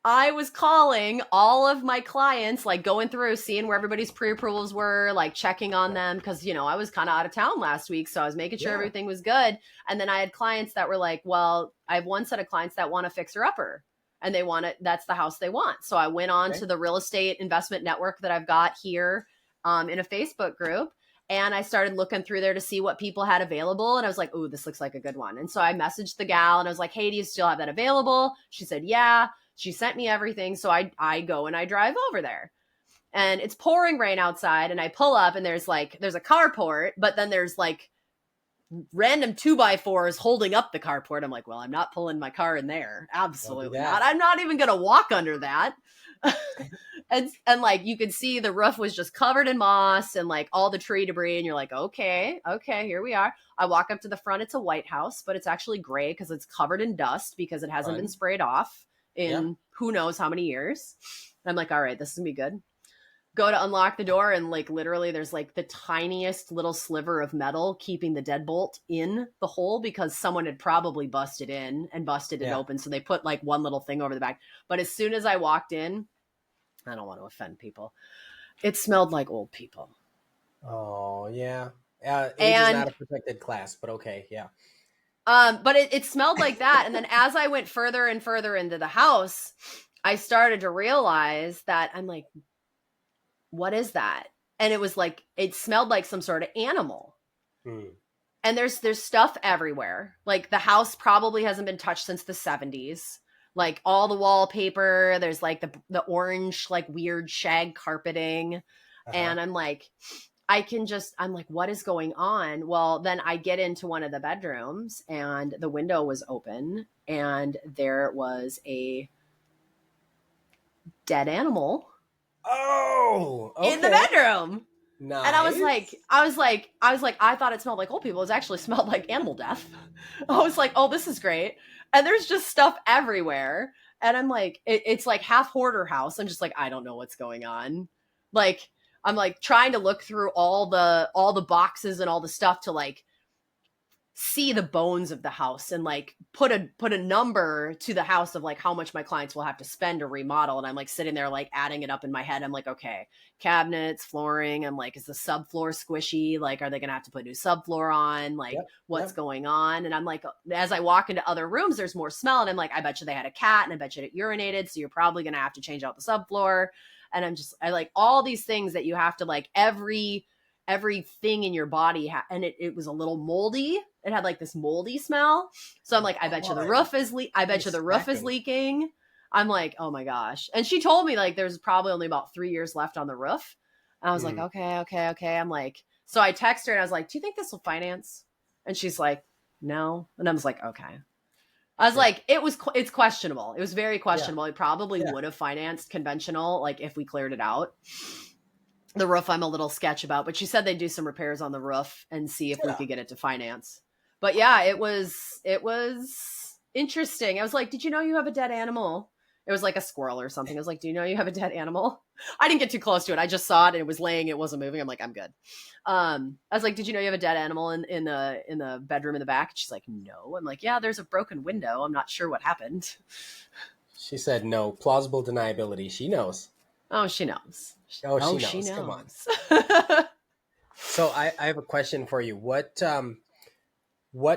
I was calling all of my clients, like going through, seeing where everybody's pre-approvals were, like checking on them. Cause I was kind of out of town last week. So I was making sure everything was good. And then I had clients that were like, well, I have one set of clients that want a fixer-upper and that's the house they want. So I went on to the real estate investment network that I've got here in a Facebook group. And I started looking through there to see what people had available. And I was like, oh, this looks like a good one. And so I messaged the gal and I was like, hey, do you still have that available? She said, yeah. She sent me everything. So I go and I drive over there and it's pouring rain outside and I pull up and there's a carport, but then there's like random 2x4s holding up the carport. I'm like, well, I'm not pulling my car in there. Absolutely not. I'm not even going to walk under that. and like, you could see the roof was just covered in moss and like all the tree debris. And you're like, okay, here we are. I walk up to the front. It's a white house, but it's actually gray because it's covered in dust because it hasn't been sprayed off in who knows how many years. And I'm like, all right, this is gonna be good. go to unlock the door, and like literally there's like the tiniest little sliver of metal keeping the deadbolt in the hole because someone had probably busted in and busted it Yeah. open. So they put like one little thing over the back. But as soon as I walked in, I don't want to offend people, it smelled like old people. Oh, yeah. Age is not And a protected class, but okay, yeah. but it smelled like that. And then as I went further and further into the house, I started to realize that I'm like, what is that? And it was like, it smelled like some sort of animal. Hmm. And there's stuff everywhere. Like the house probably hasn't been touched since the 70s. Like all the wallpaper, there's like the orange, like weird shag carpeting. Uh-huh. And I'm like, I'm like, what is going on? Well, then I get into one of the bedrooms and the window was open and there was a dead animal Oh, in the okay. bedroom. And Nice. I thought it smelled like old people. It actually smelled like animal death. I was like, oh, this is great. And there's just stuff everywhere. And I'm like, it's like half hoarder house. I'm just like, I don't know what's going on. Like, I'm like trying to look through all the boxes and all the stuff to like see the bones of the house and like put a number to the house of like how much my clients will have to spend to remodel. And I'm like sitting there like adding it up in my head. I'm like, okay, cabinets, flooring. I'm like, is the subfloor squishy? Like, are they gonna have to put new subfloor on? Like, Yep. what's Yep. going on? And I'm like, as I walk into other rooms, there's more smell. And I'm like, I bet you they had a cat and I bet you it urinated. So you're probably gonna have to change out the subfloor. And I like all these things that you have to like everything in your body and it was a little moldy. It had like this moldy smell. So I'm like, I bet you the Boy, roof is I bet you the roof is stacking. leaking. I'm like, oh my gosh. And she told me like there's probably only about 3 years left on the roof. And I was like, Hmm. okay. I'm like, so I texted her and I was like, do you think this will finance? And she's like, no. And I was like, okay. I was Yeah. like, it's questionable. It was very Yeah. questionable. It probably Yeah. would have financed conventional, like if we cleared it out. The roof I'm a little sketch about, but she said they'd do some repairs on the roof and see if we Yeah. could get it to finance. But yeah, it was interesting. I was like, "Did you know you have a dead animal?" It was like a squirrel or something. I was like, "Do you know you have a dead animal?" I didn't get too close to it. I just saw it and it was laying, it wasn't moving. I'm like, "I'm good." I was like, "Did you know you have a dead animal in the bedroom in the back?" She's like, "No." I'm like, "Yeah, there's a broken window. I'm not sure what happened." She said no. Plausible deniability. She knows. Oh, she knows. Oh, Oh, she she knows. Come on. knows. So I have a question for you. What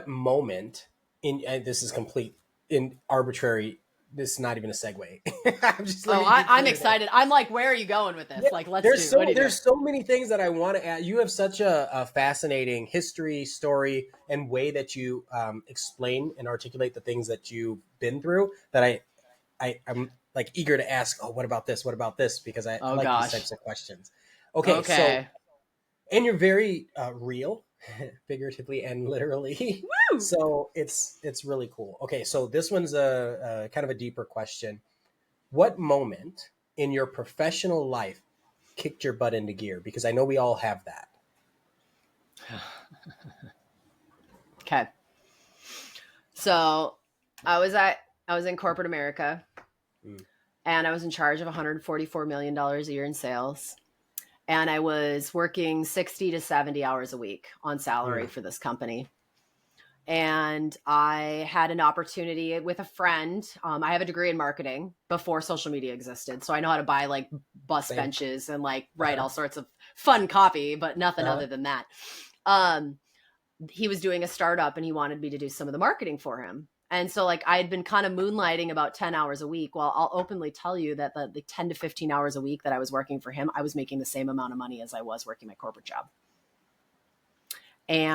moment in and this is complete in arbitrary. This is not even a segue. I'm just let Oh, me be I'm clear now. excited. I'm like, where are you going with Yeah, this? Like, let's do. What do you do? there's so many things that I want to add. You have such a fascinating history, story, and way that you explain and articulate the things that you've been through that I'm like eager to ask. Oh, what about this? What about this? Because I Oh like these gosh. types of questions. Okay, so Okay. and you're very real, figuratively and literally. Woo! So it's really cool. Okay, so this one's a kind of a deeper question. What moment in your professional life kicked your butt into gear? Because I know we all have that. Okay. So I was at I was in corporate America Mm, and I was in charge of $144 million a year in sales. And I was working 60 to 70 hours a week on salary mm, for this company. And I had an opportunity with a friend. I have a degree in marketing before social media existed. So I know how to buy like bus same. benches and like write Uh-huh. all sorts of fun copy, but nothing Uh-huh. other than that. Um, he was doing a startup and he wanted me to do some of the marketing for him. And so like I had been kind of moonlighting about 10 hours a week. Well, I'll openly tell you that the 10 to 15 hours a week that I was working for him, I was making the same amount of money as I was working my corporate job.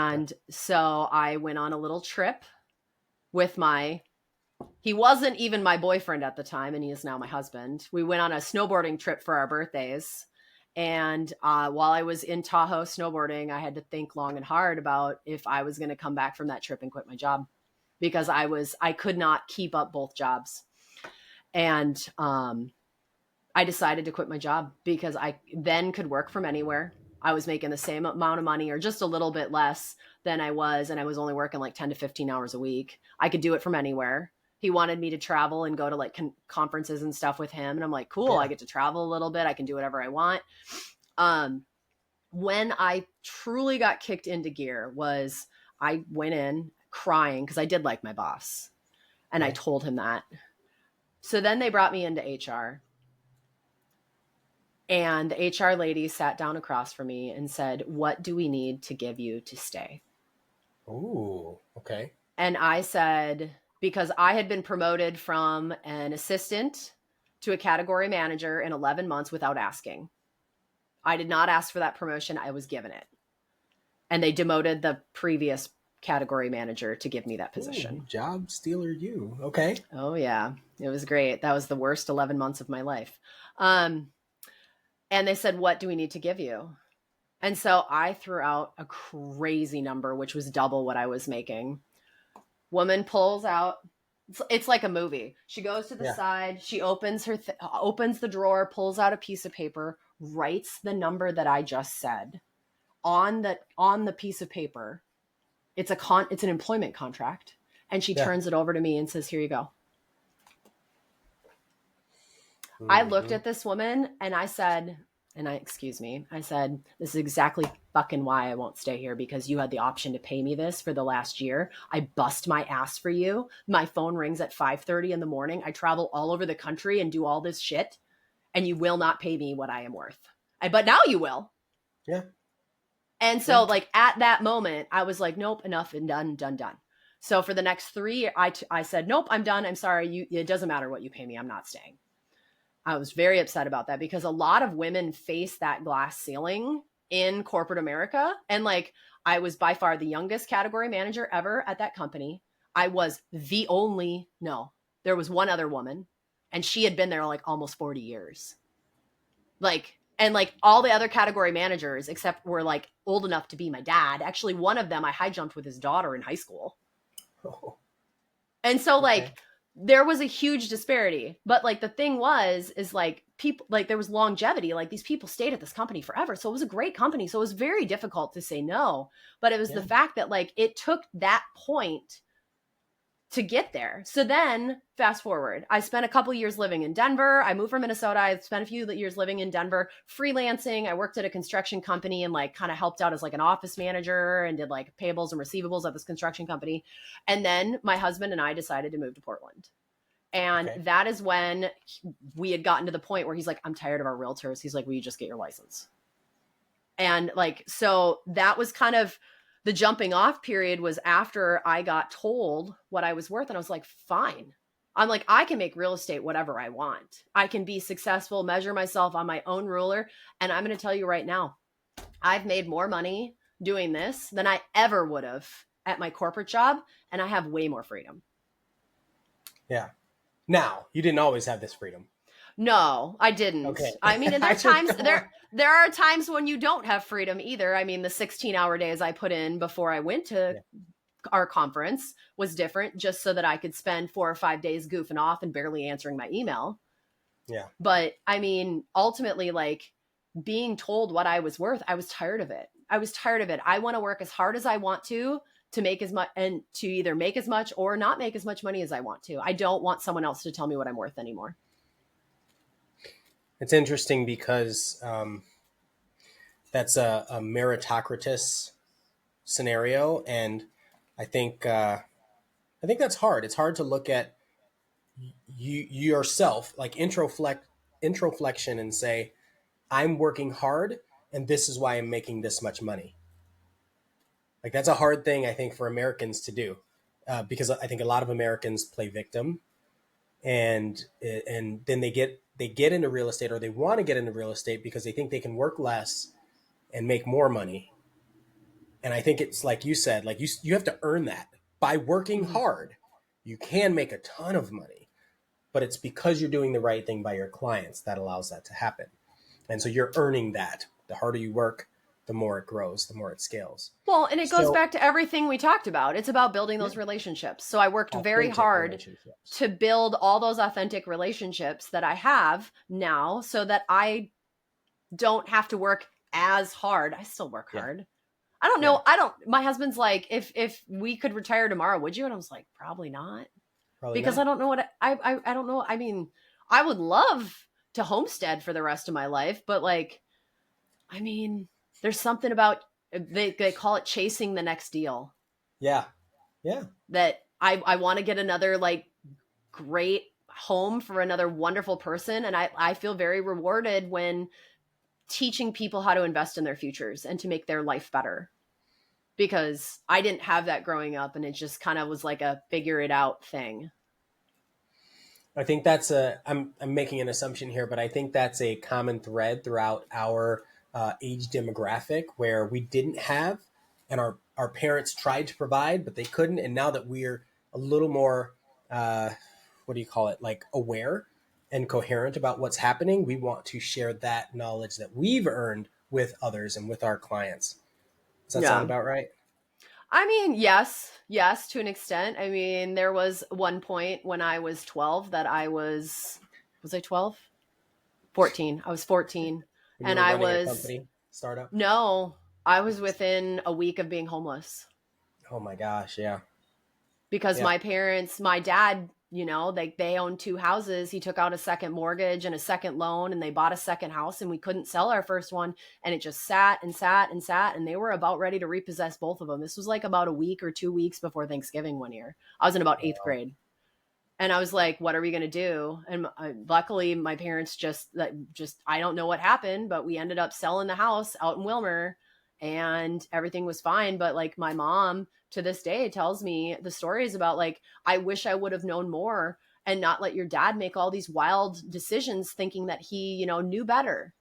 Yeah. And so I went on a little trip with he wasn't even my boyfriend at the time, and he is now my husband. We went on a snowboarding trip for our birthdays. And while I was in Tahoe snowboarding, I had to think long and hard about if I was going to come back from that trip and quit my job because I could not keep up both jobs. And I decided to quit my job because I then could work from anywhere. I was making the same amount of money or just a little bit less than I was. And I was only working like 10 to 15 hours a week. I could do it from anywhere. He wanted me to travel and go to like conferences and stuff with him. And I'm like, cool, I Yeah. get to travel a little bit. I can do whatever I want. When I truly got kicked into gear was I went in crying because I did like my boss. And I Okay. told him that. So then they brought me into HR. And the HR lady sat down across from me and said, what do we need to give you to stay? Ooh, okay. And I said, because I had been promoted from an assistant to a category manager in 11 months without asking. I did not ask for that promotion. I was given it. And they demoted the previous category manager to give me that Ooh, position. job stealer you. Okay. Oh, yeah. It was great. That was the worst 11 months of my life. And they said, what do we need to give you? And so I threw out a crazy number, which was double what I was making. Woman pulls out. It's like a movie. She goes to the Yeah. side. She opens opens the drawer, pulls out a piece of paper, writes the number that I just said on the piece of paper. It's an employment contract, and she Yeah. turns it over to me and says, "Here you go." I looked Hmm. at this woman and I said, I said, this is exactly fucking why I won't stay here, because you had the option to pay me this for the last year. I bust my ass for you. My phone rings at 5:30 in the morning. I travel all over the country and do all this shit, and you will not pay me what I am worth. But now you will. Yeah. And Yeah. so like at that moment, I was like, nope, enough and done, done, done. So for the next 3, I said, nope, I'm done. I'm sorry. It doesn't matter what you pay me. I'm not staying. I was very upset about that because a lot of women face that glass ceiling in corporate America. And like, I was by far the youngest category manager ever at that company. I was the only, no, there was one other woman, and she had been there like almost 40 years. Like, and like all the other category managers, except were like old enough to be my dad. Actually, one of them I high jumped with his daughter in high school. Oh, And so okay. like there was a huge disparity. But like the thing is like people, like there was longevity. Like these people stayed at this company forever. So it was a great company. So it was very difficult to say no. But it was the Yeah. fact that like it took that point to get there. So then fast forward, I spent a couple years living in Denver. I moved from Minnesota. I spent a few years living in Denver, freelancing. I worked at a construction company and like kind of helped out as like an office manager and did like payables and receivables at this construction company. And then my husband and I decided to move to Portland. And Okay. that is when we had gotten to the point where he's like, I'm tired of our realtors. He's like, will you just get your license? And like, so that was kind of the jumping off period, was after I got told what I was worth. And I was like, fine. I'm like, I can make real estate whatever I want. I can be successful, measure myself on my own ruler. And I'm going to tell you right now, I've made more money doing this than I ever would have at my corporate job. And I have way more freedom. Yeah. Now, you didn't always have this freedom. No, I didn't. Okay. I mean, and I there's just times don't want. there are times when you don't have freedom either. I mean, the 16-hour days I put in before I went to Yeah. our conference was different, just so that I could spend 4 or 5 days goofing off and barely answering my email. Yeah. But I mean, ultimately, like being told what I was worth, I was tired of it. I was tired of it. I want to work as hard as I want to make as much, and to either make as much or not make as much money as I want to. I don't want someone else to tell me what I'm worth anymore. It's interesting because that's a meritocratus scenario, and I think that's hard. It's hard to look at you yourself, like introflexion, and say, I'm working hard, and this is why I'm making this much money. Like that's a hard thing, I think, for Americans to do, because I think a lot of Americans play victim, and then they get into real estate, or they want to get into real estate because they think they can work less and make more money. And I think it's like you said, like you have to earn that by working Mm-hmm. hard. You can make a ton of money, but it's because you're doing the right thing by your clients that allows that to happen. And so you're earning that. The harder you work, the more it grows, the more it scales. Well, and it goes So, back to everything we talked about. It's about building yeah, those relationships. So I worked very authentic hard relationships. to build all those authentic relationships that I have now, so that I don't have to work as hard. I still work Yeah, hard. I don't yeah, know. My husband's like, if we could retire tomorrow, would you? And I was like, probably not. Probably because I not. don't know what I don't know. I mean, I would love to homestead for the rest of my life, but like, I mean, there's something about they call it chasing the next deal Yeah. Yeah. that I want to get another like great home for another wonderful person, and I feel very rewarded when teaching people how to invest in their futures and to make their life better, because I didn't have that growing up, and it just kind of was like a figure it out thing. I think that's a. I'm making an assumption here, but I think that's a common thread throughout our age demographic where we didn't have, and our parents tried to provide, but they couldn't. And now that we're a little more, what do you call it, like aware and coherent about what's happening, we want to share that knowledge that we've earned with others and with our clients. Does that sound Yeah. about right? I mean, yes, to an extent. I mean, there was one point when I was 12 that was I 12? 14. I was 14. When you And were I running a was, company startup? no, I was within a week of being homeless Oh my gosh, yeah. because Yeah. my parents, my dad, they owned two houses. He took out a second mortgage and a second loan, and they bought a second house, and we couldn't sell our first one. And it just sat and sat and sat. And they were about ready to repossess both of them. This was like about a week or 2 weeks before Thanksgiving one year. I was in about eighth Wow. grade. And I was like, what are we going to do? And luckily my parents just I don't know what happened, but we ended up selling the house out in Wilmer, and everything was fine. But like, my mom to this day tells me the stories about like, I wish I would have known more and not let your dad make all these wild decisions thinking that he, knew better.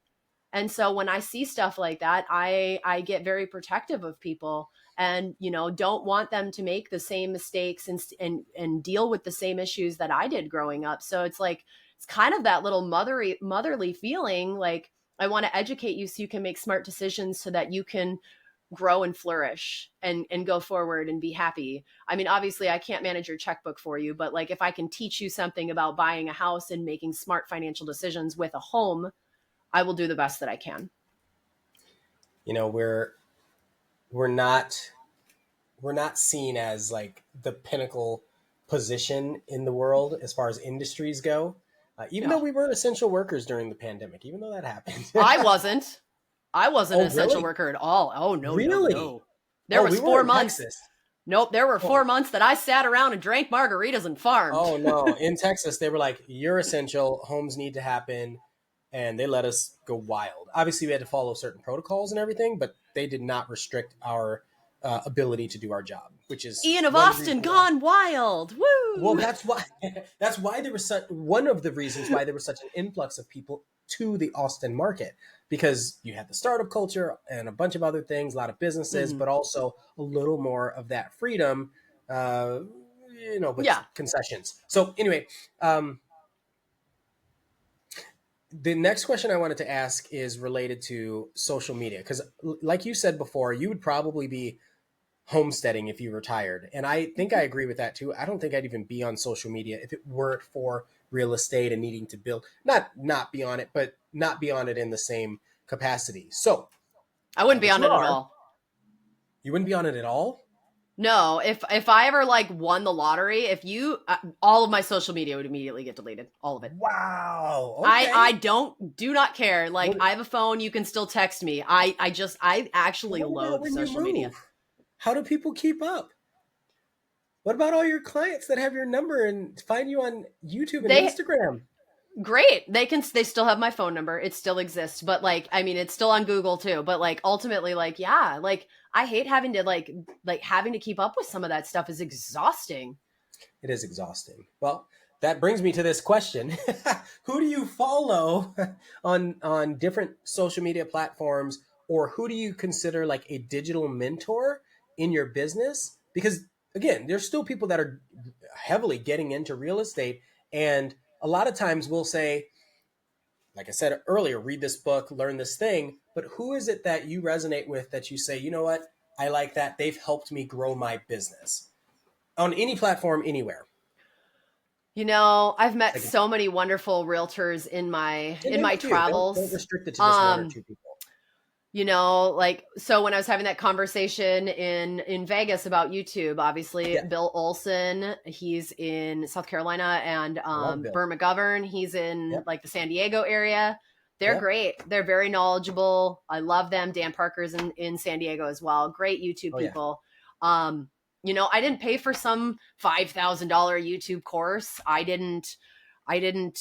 And so when I see stuff like that, I get very protective of people, and don't want them to make the same mistakes and deal with the same issues that I did growing up. So it's like, it's kind of that little motherly feeling, like, I want to educate you so you can make smart decisions so that you can grow and flourish and go forward and be happy. I mean, obviously I can't manage your checkbook for you, but like, if I can teach you something about buying a house and making smart financial decisions with a home, I will do the best that I can. You know, we're not we're not seen as like the pinnacle position in the world as far as industries go. Even though No, we were essential workers during the pandemic, even though that happened. I wasn't. I wasn't an Oh, essential really? worker at all. Oh, no, no, Really? no. There Oh, we was were four in months. Texas. Nope, there were Oh, 4 months that I sat around and drank margaritas and farmed. oh no. In Texas, they were like, "You're essential. Homes need to happen," and they let us go wild. Obviously, we had to follow certain protocols and everything, but they did not restrict our ability to do our job, which is Ian of one Austin reason why. gone wild. Well, Woo! that's why that's why there was such one of the reasons why there was such an influx of people to the Austin market, because you had the startup culture and a bunch of other things, a lot of businesses, Hmm. but also a little more of that freedom, uh, with Yeah. concessions. So anyway, um, the next question I wanted to ask is related to social media because, like you said before, you would probably be homesteading if you retired. And I think I agree with that too. I don't think I'd even be on social media if it weren't for real estate and needing to build, not be on it, but not be on it in the same capacity. So I now wouldn't be that on you it at are, all. you wouldn't be on it at all? No, if I ever like won the lottery, if you all of my social media would immediately get deleted, all of it. Wow. I Okay. do not care. Like, What, I have a phone, you can still text me. I actually what about loathe when you social media. move? How do people keep up? What about all your clients that have your number and find you on YouTube and They Instagram? great. They still have my phone number. It still exists, but like, I mean, it's still on Google too, but like, ultimately, like, yeah, like, I hate having to like having to keep up with some of that stuff is exhausting. It is exhausting. Well, that brings me to this question. Who do you follow on different social media platforms, or who do you consider like a digital mentor in your business? Because again, there's still people that are heavily getting into real estate, and a lot of times we'll say, like I said earlier, read this book, learn this thing, but who is it that you resonate with that you say, you know what, I like that. They've helped me grow my business on any platform, anywhere. I've met Like, so many wonderful realtors in my and in name my a few. Don't travels. restrict it to just one or Um, two people. You know, like, so when I was having that conversation in Vegas about YouTube, obviously Yeah, Bill Olson, he's in South Carolina, and I love Bill. Burt McGovern, he's in Yep, like the San Diego area. They're yep. great. They're very knowledgeable. I love them. Dan Parker's in San Diego as well. Great YouTube Oh yeah, people. Um, you know, I didn't pay for some $5,000 YouTube course. I didn't,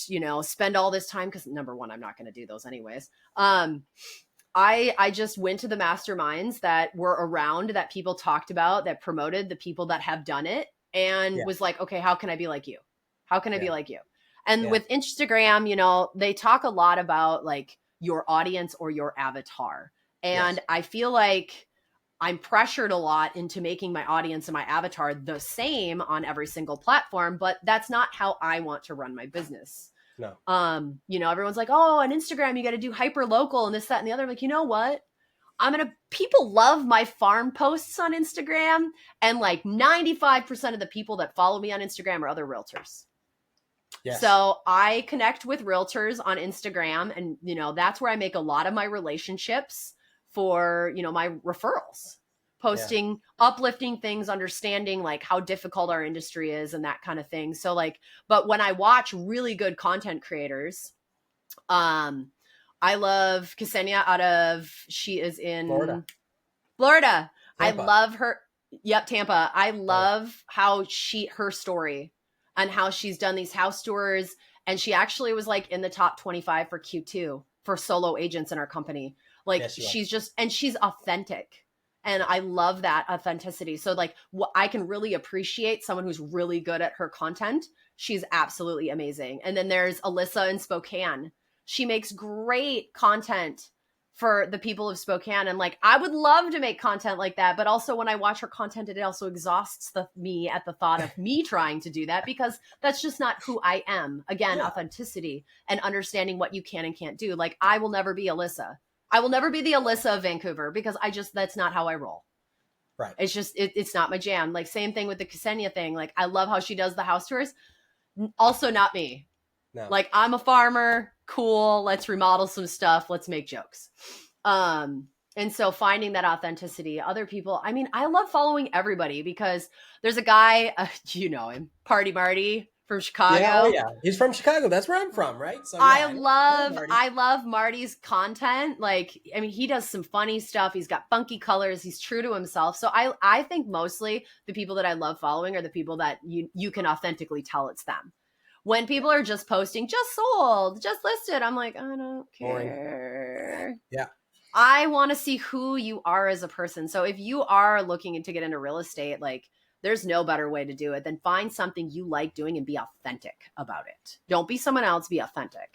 you know, spend all this time because number one, I'm not going to do those anyways. I just went to the masterminds that were around, that people talked about, that promoted the people that have done it, and yeah, was like, okay, how can I be like you? How can I be yeah, like you? And yeah, with Instagram, you know, they talk a lot about like your audience or your avatar. And yes, I feel like I'm pressured a lot into making my audience and my avatar the same on every single platform, but that's not how I want to run my business. no, You know, everyone's like, oh, on Instagram you got to do hyper local and this, that, and the other. I'm like, you know what, people love my farm posts on Instagram, and like 95% of the people that follow me on Instagram are other realtors. yes, So I connect with realtors on Instagram, and you know, that's where I make a lot of my relationships for, you know, my referrals. yeah, Posting uplifting things, understanding like how difficult our industry is and that kind of thing. So like, but when I watch really good content creators, um I love Cassandra she is Florida, in Florida. I Tampa. love her. Yep, Tampa. I Oh yeah, love how her story, and how she's done these house tours. And she actually was like in the top 25 for Q2 for solo agents in our company. Like yes, you are. she's just, and she's authentic. And Yes, I love that authenticity. So like what I can really appreciate someone who's really good at her content. She's absolutely amazing. And then there's Alyssa in Spokane. She makes great content for the people of Spokane. And like, I would love to make content like that. But also when I watch her content, it also exhausts me at the thought of me trying to do that, because that's just not who I am. Again, yeah, authenticity and understanding what you can and can't do. Like, I will never be Alyssa. I will never be the Alyssa of Vancouver, because that's not how I roll. right. It's just, it's not my jam. Like, same thing with the Ksenia thing. Like, I love how she does the house tours. Also not me. No, Like, I'm a farmer. Cool. Let's remodel some stuff. Let's make jokes. And so finding that authenticity, other people, I mean, I love following everybody, because there's a guy, you know him, Party Marty from yeah, oh Chicago. yeah. He's from Chicago. That's where I'm from, right? So yeah, I know Marty. I love Marty's content. Like, I mean, he does some funny stuff. He's got funky colors. He's true to himself. So I think mostly the people that I love following are the people that you can authentically tell it's them. When people are just posting, just sold, just listed, I'm like, I don't Boring. care. Yeah. I want to see who you are as a person. So if you are looking to get into real estate, like, there's no better way to do it than find something you like doing and be authentic about it. Don't be someone else, be authentic.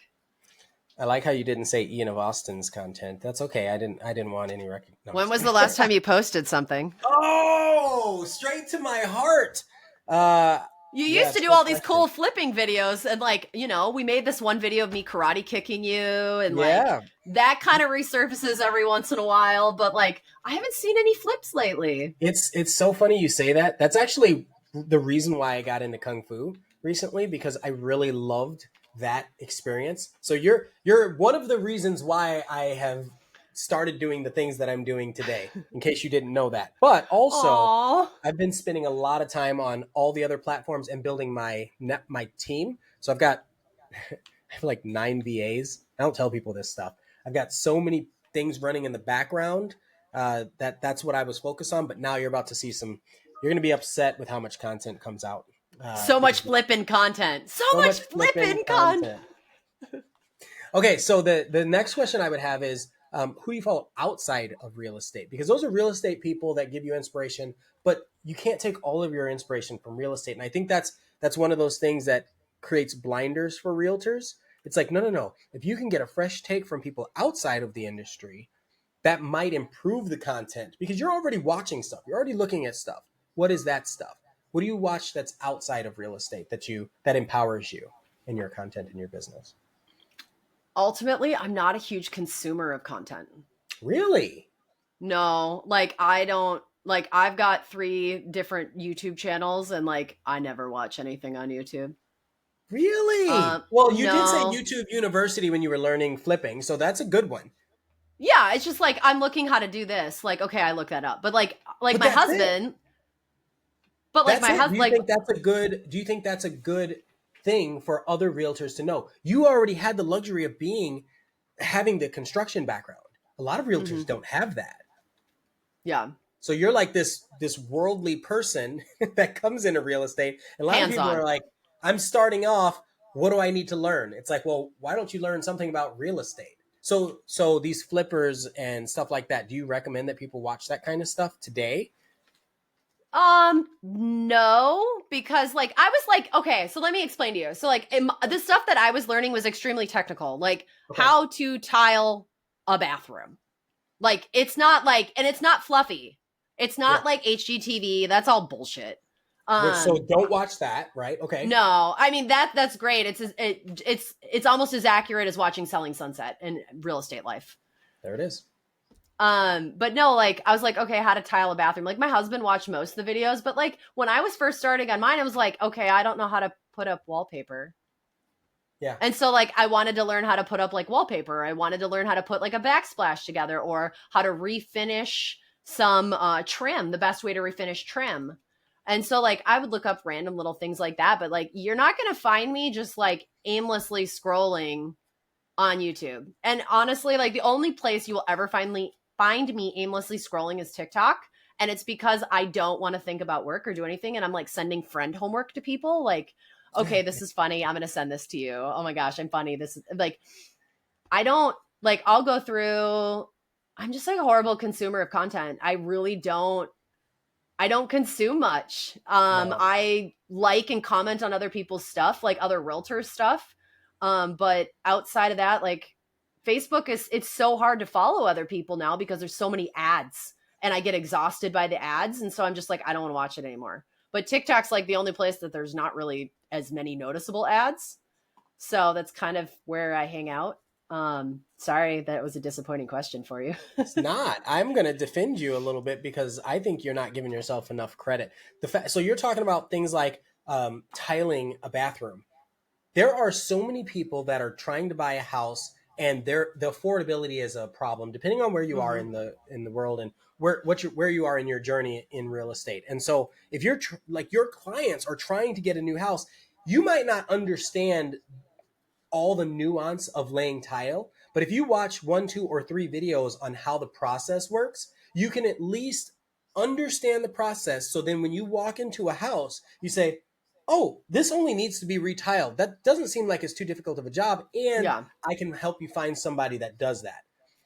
I like how you didn't say Ian of Austin's content. That's okay. I didn't want any recognition. No, I'm When just was the kidding. last time you posted something? Oh, straight to my heart. Uh, You yeah, used to it's a do good all these question. cool flipping videos, and like, you know, we made this one video of me karate kicking you, and like Yeah, that kind of resurfaces every once in a while, but like I haven't seen any flips lately. it's so funny you say that. That's actually the reason why I got into kung fu recently, because I really loved that experience. So you're one of the reasons why I have started doing the things that I'm doing today, in case you didn't know that. But also, Aw. I've been spending a lot of time on all the other platforms and building my team. So I've got I have like 9 VAs. I don't tell people this stuff. I've got so many things running in the background that's what I was focused on. But now you're about to see some. You're going to be upset with how much content comes out So much because yeah, flipping content. So so much much flipping flipping content. content. Okay, so the next question I would have is who do you follow outside of real estate? Because those are real estate people that give you inspiration, but you can't take all of your inspiration from real estate. And I think that's one of those things that creates blinders for realtors. It's like, no, no, no. If you can get a fresh take from people outside of the industry, that might improve the content because you're already watching stuff. You're already looking at stuff. What is that stuff? What do you watch that's outside of real estate that empowers you in your content in your business? Ultimately, I'm not a huge consumer of content. Really? No, like I don't, like I've got 3 different YouTube channels, and like I never watch anything on YouTube. Really? Well, you did say No. YouTube University when you were learning flipping, so that's a good one. Yeah, it's just like I'm looking how to do this. Like, okay, I look that up. But But my that's it. husband, but like That's my it. husband, like, Do you think that's a good thing for other realtors to know? You already had the luxury of having the construction background. A lot of realtors mhm, don't have that. yeah, So you're like this worldly person that comes into real estate. And a lot of hands people are on. like, I'm starting off. What do I need to learn? It's like, well, why don't you learn something about real estate? So these flippers and stuff like that. Do you recommend that people watch that kind of stuff today? No, because like I was like, okay, so let me explain to you. So like the stuff that I was learning was extremely technical, like Okay. how to tile a bathroom. Like it's not like, and it's not fluffy. It's Yeah. not like HGTV. That's all bullshit. Which so Um, don't watch that, right? Okay. no, I mean that's great. It's almost as accurate as watching Selling Sunset in real estate life. There it is. But no, like I was like, okay, how to tile a bathroom. Like my husband watched most of the videos, but like when I was first starting on mine, I was like, okay, I don't know how to put up wallpaper. Yeah. And so like I wanted to learn how to put up like wallpaper. I wanted to learn how to put like a backsplash together or how to refinish some trim, the best way to refinish trim. And so like I would look up random little things like that, but like you're not going to find me just like aimlessly scrolling on YouTube. And honestly, like the only place you will ever find me aimlessly scrolling is TikTok. And it's because I don't want to think about work or do anything. And I'm like sending friend homework to people. Like, okay, this is funny. I'm going to send this to you. Oh my gosh, I'm funny. This is like, I don't like, I'll go through, I'm just like a horrible consumer of content. I don't consume much. No. I like and comment on other people's stuff, like other realtors' stuff. But outside of that, like Facebook it's so hard to follow other people now because there's so many ads and I get exhausted by the ads. And so I'm just like, I don't want to watch it anymore. But TikTok's like the only place that there's not really as many noticeable ads. So that's kind of where I hang out. Sorry, that was a disappointing question for you. It's not. I'm going to defend you a little bit because I think you're not giving yourself enough credit. So you're talking about things like tiling a bathroom. There are so many people that are trying to buy a house, and the affordability is a problem depending on where you are Mm-hmm. in the world and where you are in your journey in real estate. And so if you're like your clients are trying to get a new house, you might not understand all the nuance of laying tile. But if you watch one, two, or three videos on how the process works, you can at least understand the process. So then when you walk into a house, you say, oh, this only needs to be retiled. That doesn't seem like it's too difficult of a job. And Yeah. I can help you find somebody that does that.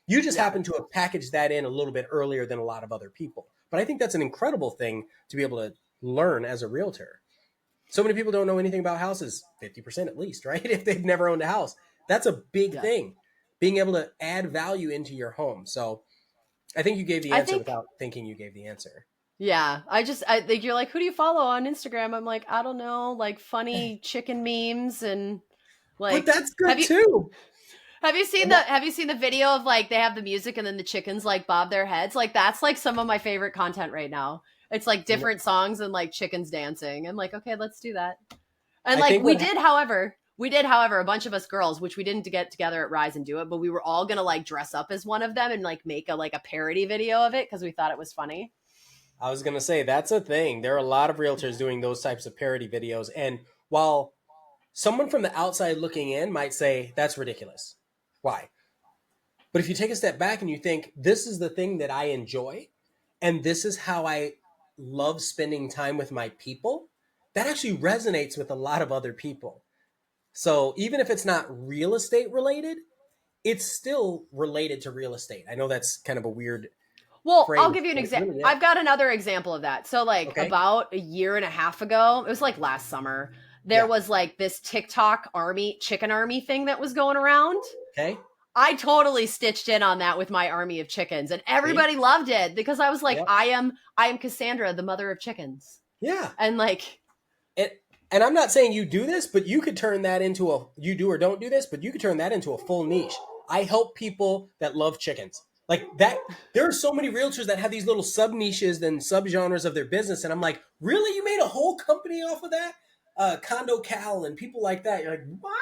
You just Yeah. happen to have packaged that in a little bit earlier than a lot of other people. But I think that's an incredible thing to be able to learn as a realtor. So many people don't know anything about houses, 50% at least, right? If they've never owned a house. That's a big Yeah. thing, being able to add value into your home. So I think you gave the I answer think without thinking you gave the answer. Yeah, I think you're like, who do you follow on Instagram? I'm like, I don't know, like funny chicken memes and But like, that's good too. And that, have you seen the video of like they have the music and then the chickens like bob their heads? Like that's like some of my favorite content right now. It's like you know, different songs and like chickens dancing. I'm like, okay, let's do that. And I like think we did, however, a bunch of us girls, which we didn't get together at Rise and do it, but we were all gonna like dress up as one of them and like make a parody video of it because we thought it was funny. I was going to say that's a thing. There are a lot of realtors doing those types of parody videos. And while someone from the outside looking in might say, that's ridiculous. Why? But if you take a step back and you think, this is the thing that I enjoy, and this is how I love spending time with my people, that actually resonates with a lot of other people. So even if it's not real estate related, it's still related to real estate. I know that's kind of a weird Well, I'll phrase, give you an but it example. really is. I've got another example of that. So, like, Okay. about a year and a half ago, it was like last summer, there Yeah. was like this TikTok chicken army thing that was going around. Okay. I totally stitched in on that with my army of chickens, and See? everybody loved it because I was like, Yep. I am Cassandra, the mother of chickens. Yeah. And like, And and I'm not saying you do this, but you could turn that into you do or don't do this, but you could turn that into a full niche. I help people that love chickens. Like that, there are so many realtors that have these little sub niches and subgenres of their business, and I'm like, really, you made a whole company off of that? Condo Cal and people like that. You're like, what?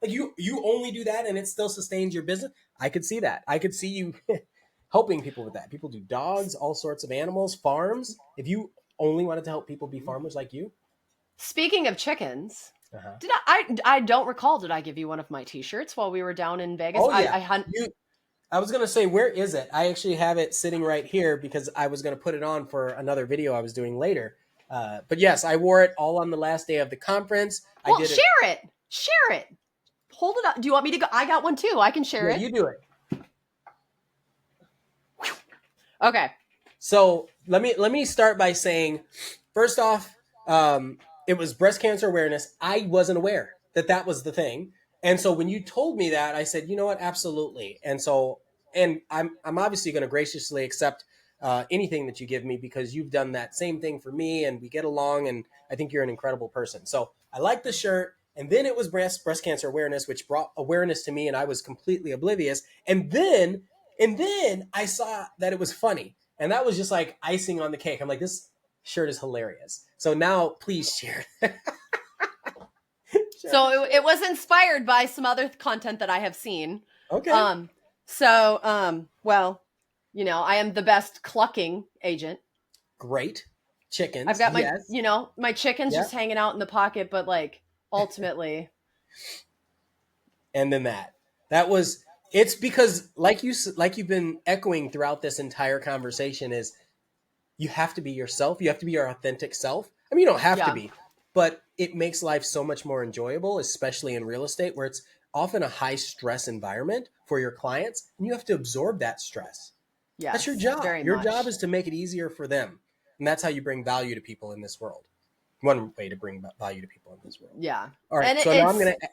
Like you only do that, and it still sustains your business. I could see that. I could see you helping people with that. People do dogs, all sorts of animals, farms. If you only wanted to help people be farmers like you. Speaking of chickens, Uh-huh. did I don't recall, did I give you one of my t-shirts while we were down in Vegas? Oh yeah. I hunt. I was gonna say, where is it? I actually have it sitting right here because I was gonna put it on for another video I was doing later. But yes, I wore it all on the last day of the conference. I Well, did it. share it. Share it. Hold it up. Do you want me to go? I got one too. I can share Yeah, it. you do it. Okay. So let me start by saying, first off, it was breast cancer awareness. I wasn't aware that that was the thing, and so when you told me that, I said, you know what, absolutely. And so, and I'm obviously going to graciously accept anything that you give me because you've done that same thing for me, and we get along, and I think you're an incredible person. So I like the shirt. And then it was breast cancer awareness, which brought awareness to me, and I was completely oblivious. And then I saw that it was funny. And that was just like icing on the cake. I'm like, this shirt is hilarious. So now please share. So it was inspired by some other content that I have seen. Okay. Well, you know, I am the best clucking agent. Great. Chickens. I've got my, Yes. you know, my chickens Yeah. just hanging out in the pocket, but like ultimately. And then that was, it's because like you've been echoing throughout this entire conversation is you have to be yourself. You have to be your authentic self. I mean, you don't have to Yeah. be, but it makes life so much more enjoyable, especially in real estate where it's often a high stress environment for your clients and you have to absorb that stress. Yes. That's your job. Very Your much. job is to make it easier for them. And that's how you bring value to people in this world. One way to bring value to people in this world. Yeah. All right. And So now I'm going to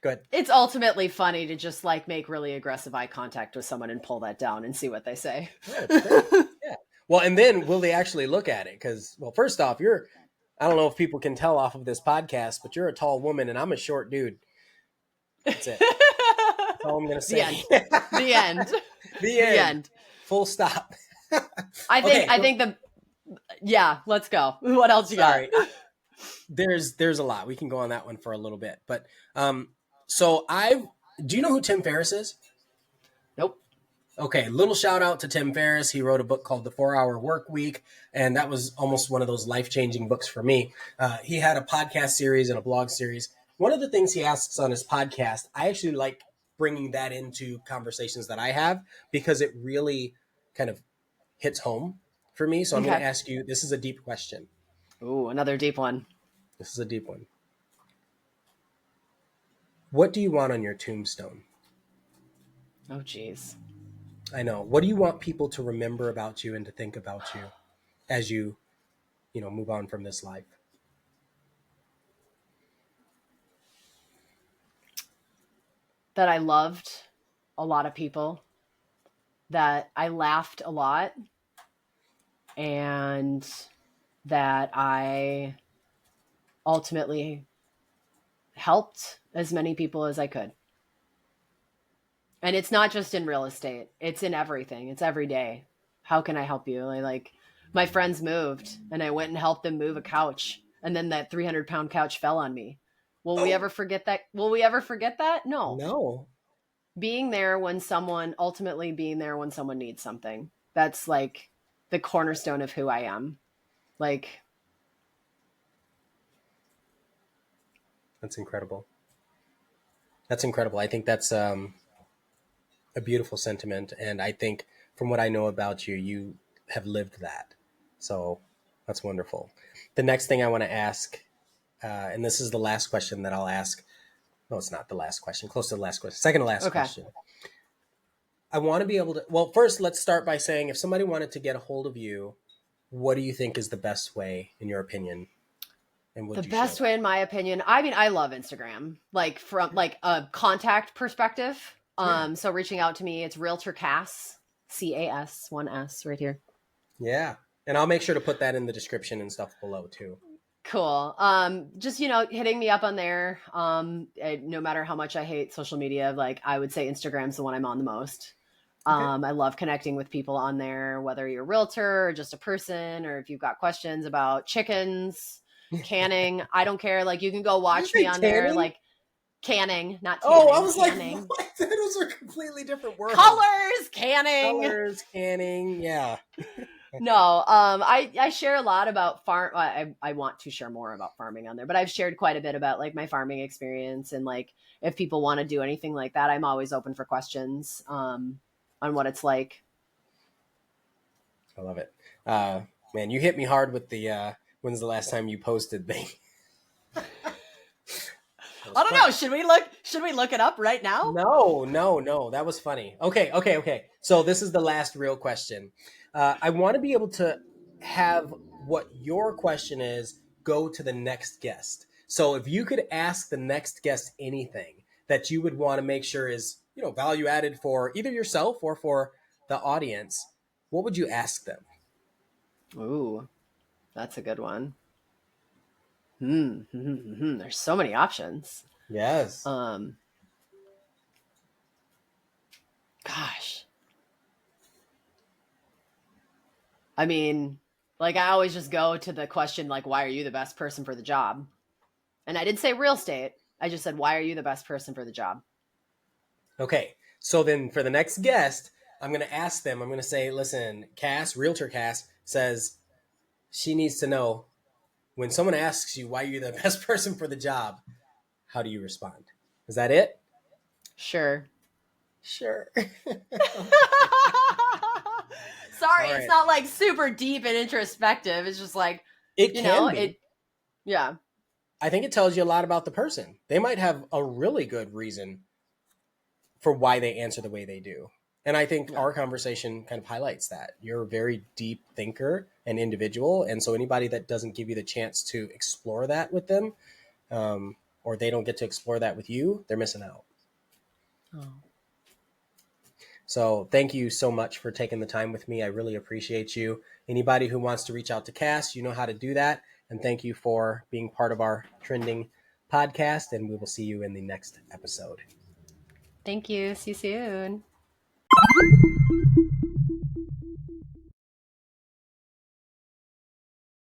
go ahead. It's ultimately funny to just like make really aggressive eye contact with someone and pull that down and see what they say. Oh, it's great. Yeah. Well, and then will they actually look at it? Because, well, first off, I don't know if people can tell off of this podcast, but you're a tall woman and I'm a short dude. That's it. That's all I'm going to say. The end. The end. Full stop. I think let's go. What else you got? There's a lot. We can go on that one for a little bit. But so do you know who Tim Ferriss is? Nope. Okay, little shout out to Tim Ferriss. He wrote a book called The 4-Hour Work Week, and that was almost one of those life-changing books for me. He had a podcast series and a blog series. One of the things he asks on his podcast, I actually like bringing that into conversations that I have because it really kind of hits home for me. So I'm going to ask you, this is a deep question. Ooh, another deep one. This is a deep one. What do you want on your tombstone? Oh, geez. I know. What do you want people to remember about you and to think about you as you move on from this life? That I loved a lot of people, that I laughed a lot, and that I ultimately helped as many people as I could. And it's not just in real estate. It's in everything. It's every day. How can I help you? Like my friends moved and I went and helped them move a couch. And then that 300-pound couch fell on me. Will we ever forget that? Will we ever forget that? No. No. Being there when someone needs something. That's like the cornerstone of who I am. Like. That's incredible. That's incredible. I think that's a beautiful sentiment. And I think from what I know about you, you have lived that. So that's wonderful. The next thing I want to ask, and this is the last question that I'll ask. No, it's not the last question. Close to the last question. Second to last question. I want to be able to, well, first, let's start by saying if somebody wanted to get a hold of you, what do you think is the best way, in your opinion? And the best way, in my opinion, I mean, I love Instagram, like from like a contact perspective. So reaching out to me, it's Realtor Cass, CAS, 1S right here. Yeah. And I'll make sure to put that in the description and stuff below too. Cool. Just, hitting me up on there. No matter how much I hate social media, like I would say Instagram's the one I'm on the most. Okay. I love connecting with people on there, whether you're a realtor or just a person, or if you've got questions about chickens, canning, I don't care. Like you can go watch me on there, like canning, not tanning. Oh, I was canning. Like, what? That Those are completely different worlds. Colors, canning. Colors, canning, yeah. No, I share a lot about farm. I want to share more about farming on there, but I've shared quite a bit about like my farming experience, and like if people want to do anything like that, I'm always open for questions on what it's like. I love it. Man, you hit me hard with the when's the last time you posted thing? I don't know. Should we look it up right now? No. That was funny. Okay. So this is the last real question. I want to be able to have what your question is go to the next guest. So if you could ask the next guest anything that you would want to make sure is, value added for either yourself or for the audience, what would you ask them? Ooh, that's a good one. There's so many options. Yes. Gosh. I mean, like I always just go to the question like, why are you the best person for the job? And I didn't say real estate. I just said, why are you the best person for the job? Okay. So then for the next guest, I'm going to ask them, I'm going to say, listen, Realtor Cass says she needs to know when someone asks you why you're the best person for the job, how do you respond? Is that it? Sure. Sure. Sorry, All it's right. not like super deep and introspective. It's just like, It can be. Yeah. I think it tells you a lot about the person. They might have a really good reason for why they answer the way they do. And I think Yeah. our conversation kind of highlights that. You're a very deep thinker and individual. And so anybody that doesn't give you the chance to explore that with them, or they don't get to explore that with you, they're missing out. Oh. So thank you so much for taking the time with me. I really appreciate you. Anybody who wants to reach out to Cass, you know how to do that. And thank you for being part of our trending podcast. And we will see you in the next episode. Thank you. See you soon.